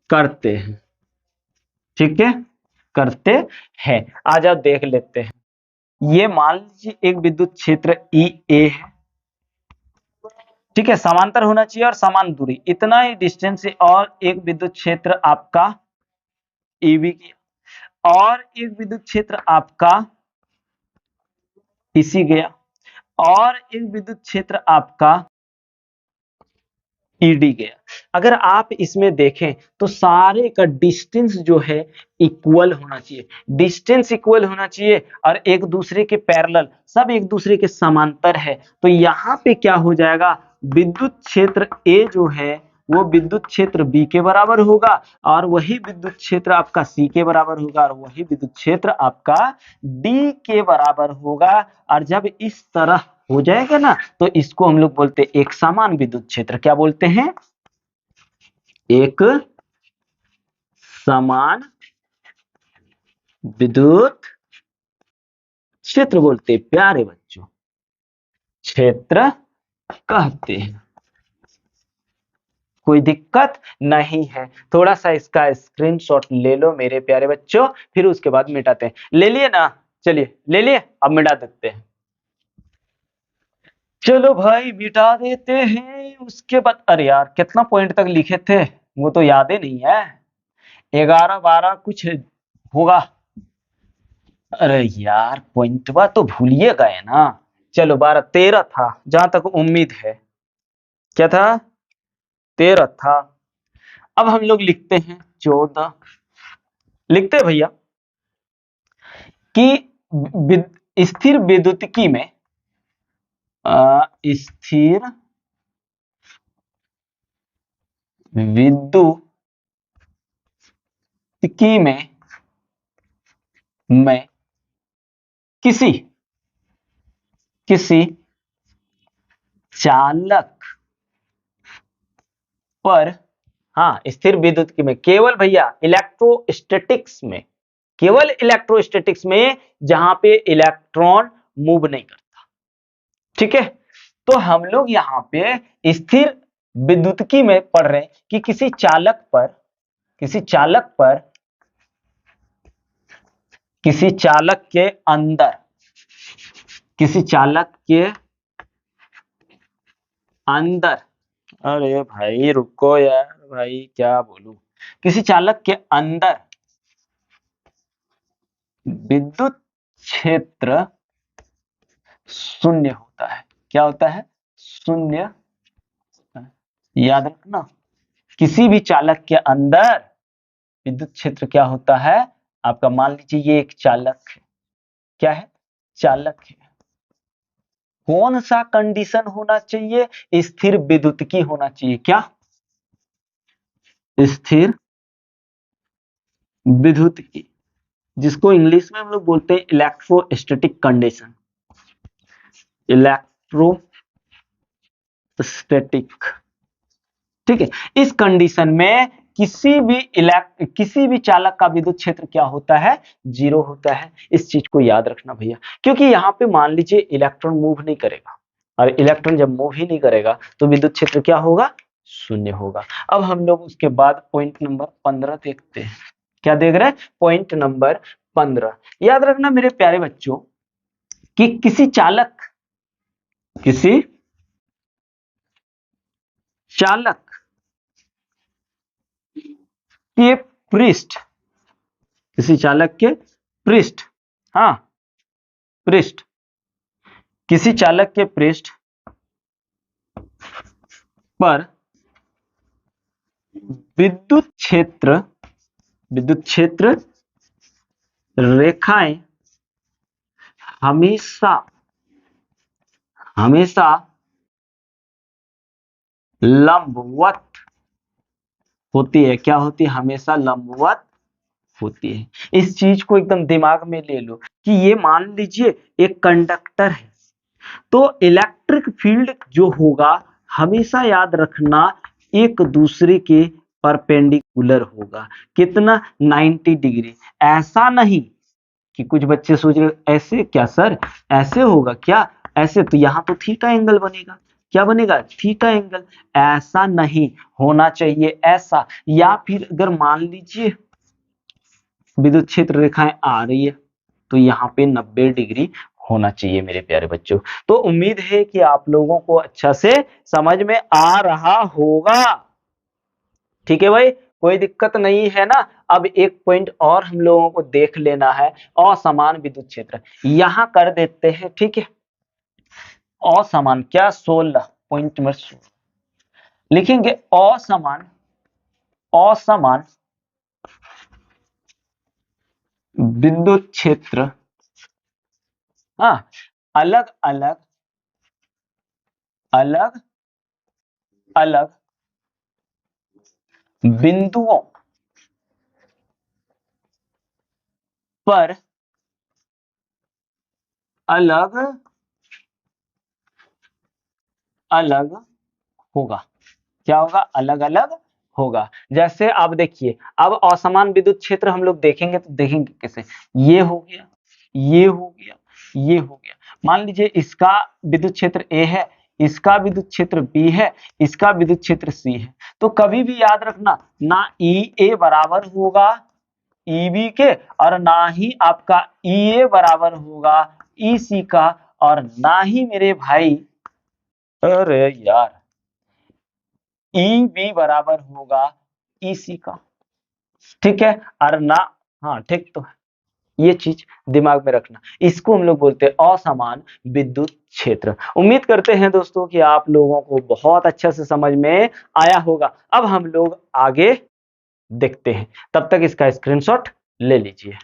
करते हैं। ठीक है, करते हैं। आज आप देख लेते हैं। ये मान लीजिए एक विद्युत क्षेत्र ई ए है, ठीक है, समांतर होना चाहिए और समान दूरी, इतना ही डिस्टेंस है। और एक विद्युत क्षेत्र आपका ई बी गया और एक विद्युत क्षेत्र आपका इसी गया और एक विद्युत क्षेत्र आपका ईडी गया। अगर आप इसमें देखें तो सारे का डिस्टेंस जो है इक्वल होना चाहिए, डिस्टेंस इक्वल होना चाहिए और एक दूसरे के पैरेलल, सब एक दूसरे के समांतर है। तो यहाँ पे क्या हो जाएगा, विद्युत क्षेत्र ए जो है वो विद्युत क्षेत्र बी के बराबर होगा और वही विद्युत क्षेत्र आपका सी के बराबर होगा और वही विद्युत क्षेत्र आपका डी के बराबर होगा। और जब इस तरह हो जाएगा ना तो इसको हम लोग बोलते हैं एक समान विद्युत क्षेत्र। क्या बोलते हैं, एक समान विद्युत क्षेत्र बोलते हैं प्यारे बच्चों, क्षेत्र कहते हैं। कोई दिक्कत नहीं है। थोड़ा सा इसका स्क्रीनशॉट ले लो मेरे प्यारे बच्चों, फिर उसके बाद मिटाते हैं। ले लिए ना, चलिए ले लिए, अब मिटा देते हैं। चलो भाई मिटा देते हैं। उसके बाद अरे यार कितना पॉइंट तक लिखे थे वो तो याद ही नहीं है। 11 12 कुछ होगा। अरे यार पॉइंटवा तो भूलिए गए ना। चलो 12 13 था जहां तक उम्मीद है। क्या था? 13 था। अब हम लोग लिखते हैं 14, लिखते हैं भैया कि स्थिर विद्युतिकी में स्थिर विद्युतिकी में किसी किसी चालक पर, हाँ स्थिर विद्युतिकी में केवल भैया इलेक्ट्रोस्टैटिक्स में, केवल इलेक्ट्रोस्टैटिक्स में जहां पे इलेक्ट्रॉन मूव नहीं करता। ठीक है, तो हम लोग यहाँ पे स्थिर विद्युतिकी में पढ़ रहे हैं कि किसी चालक पर, किसी चालक पर, किसी चालक के अंदर, किसी चालक के अंदर, अरे भाई रुको यार भाई क्या बोलूं, किसी चालक के अंदर विद्युत क्षेत्र शून्य होता है। क्या होता है? शून्य होता है। याद रखना, किसी भी चालक के अंदर विद्युत क्षेत्र क्या होता है आपका, मान लीजिए ये एक चालक है, क्या है? चालक है। कौन सा कंडीशन होना चाहिए? स्थिर विद्युतिकी होना चाहिए। क्या? स्थिर विद्युतिकी, जिसको इंग्लिश में हम लोग बोलते हैं इलेक्ट्रोस्टैटिक कंडीशन, इलेक्ट्रोस्टैटिक। ठीक है, इस कंडीशन में किसी भी चालक का विद्युत क्षेत्र क्या होता है? जीरो होता है। इस चीज को याद रखना भैया, क्योंकि यहाँ पे मान लीजिए इलेक्ट्रॉन मूव नहीं करेगा, और इलेक्ट्रॉन जब मूव ही नहीं करेगा तो विद्युत क्षेत्र क्या होगा? शून्य होगा। अब हम लोग उसके बाद पॉइंट नंबर 15 देखते हैं। क्या देख रहे हैं? Point number 15। याद रखना मेरे प्यारे बच्चों कि किसी चालक के पृष्ठ, किसी चालक के पृष्ठ, हाँ पृष्ठ, किसी चालक के पृष्ठ पर विद्युत क्षेत्र, विद्युत क्षेत्र रेखाएं हमेशा, हमेशा लंबवत होती है। क्या होती है? हमेशा लंबवत होती है। इस चीज को एकदम दिमाग में ले लो कि ये मान लीजिए एक कंडक्टर है, तो इलेक्ट्रिक फील्ड जो होगा हमेशा याद रखना एक दूसरे के परपेंडिकुलर होगा। कितना? 90 डिग्री। ऐसा नहीं कि कुछ बच्चे सोच रहे ऐसे क्या सर, ऐसे होगा क्या? ऐसे तो यहाँ तो थीटा एंगल बनेगा। क्या बनेगा? Theta angle. ऐसा नहीं होना चाहिए, ऐसा। या फिर अगर मान लीजिए विद्युत क्षेत्र रेखाएं आ रही है तो यहाँ पे 90 डिग्री होना चाहिए मेरे प्यारे बच्चों। तो उम्मीद है कि आप लोगों को अच्छा से समझ में आ रहा होगा। ठीक है भाई, कोई दिक्कत नहीं है ना। अब एक पॉइंट और हम लोगों को देख लेना है, असमान विद्युत क्षेत्र यहां कर देते हैं। ठीक है, असमान क्या? 16, पॉइंट नंबर 16 लिखेंगे। असमान, असमान विद्युत क्षेत्र, हाँ अलग अलग, अलग अलग बिंदुओं पर अलग अलग होगा। क्या होगा? अलग अलग होगा। जैसे आप देखिए, अब असमान विद्युत क्षेत्र हम लोग देखेंगे तो देखेंगे कैसे। ये हो गया, ये हो गया, ये हो गया। मान लीजिए इसका विद्युत क्षेत्र ए है, इसका विद्युत क्षेत्र बी है, इसका विद्युत क्षेत्र सी है। तो कभी भी याद रखना, ना ई ए बराबर होगा ईबी के, और ना ही आपका ई ए बराबर होगा ई सी का, और ना ही मेरे भाई, अरे यार, ई बी बराबर होगा ई सी का। ठीक है, और ना, हाँ ठीक तो है, ये चीज दिमाग में रखना। इसको हम लोग बोलते हैं असमान विद्युत क्षेत्र। उम्मीद करते हैं दोस्तों कि आप लोगों को बहुत अच्छे से समझ में आया होगा। अब हम लोग आगे देखते हैं, तब तक इसका स्क्रीनशॉट ले लीजिए।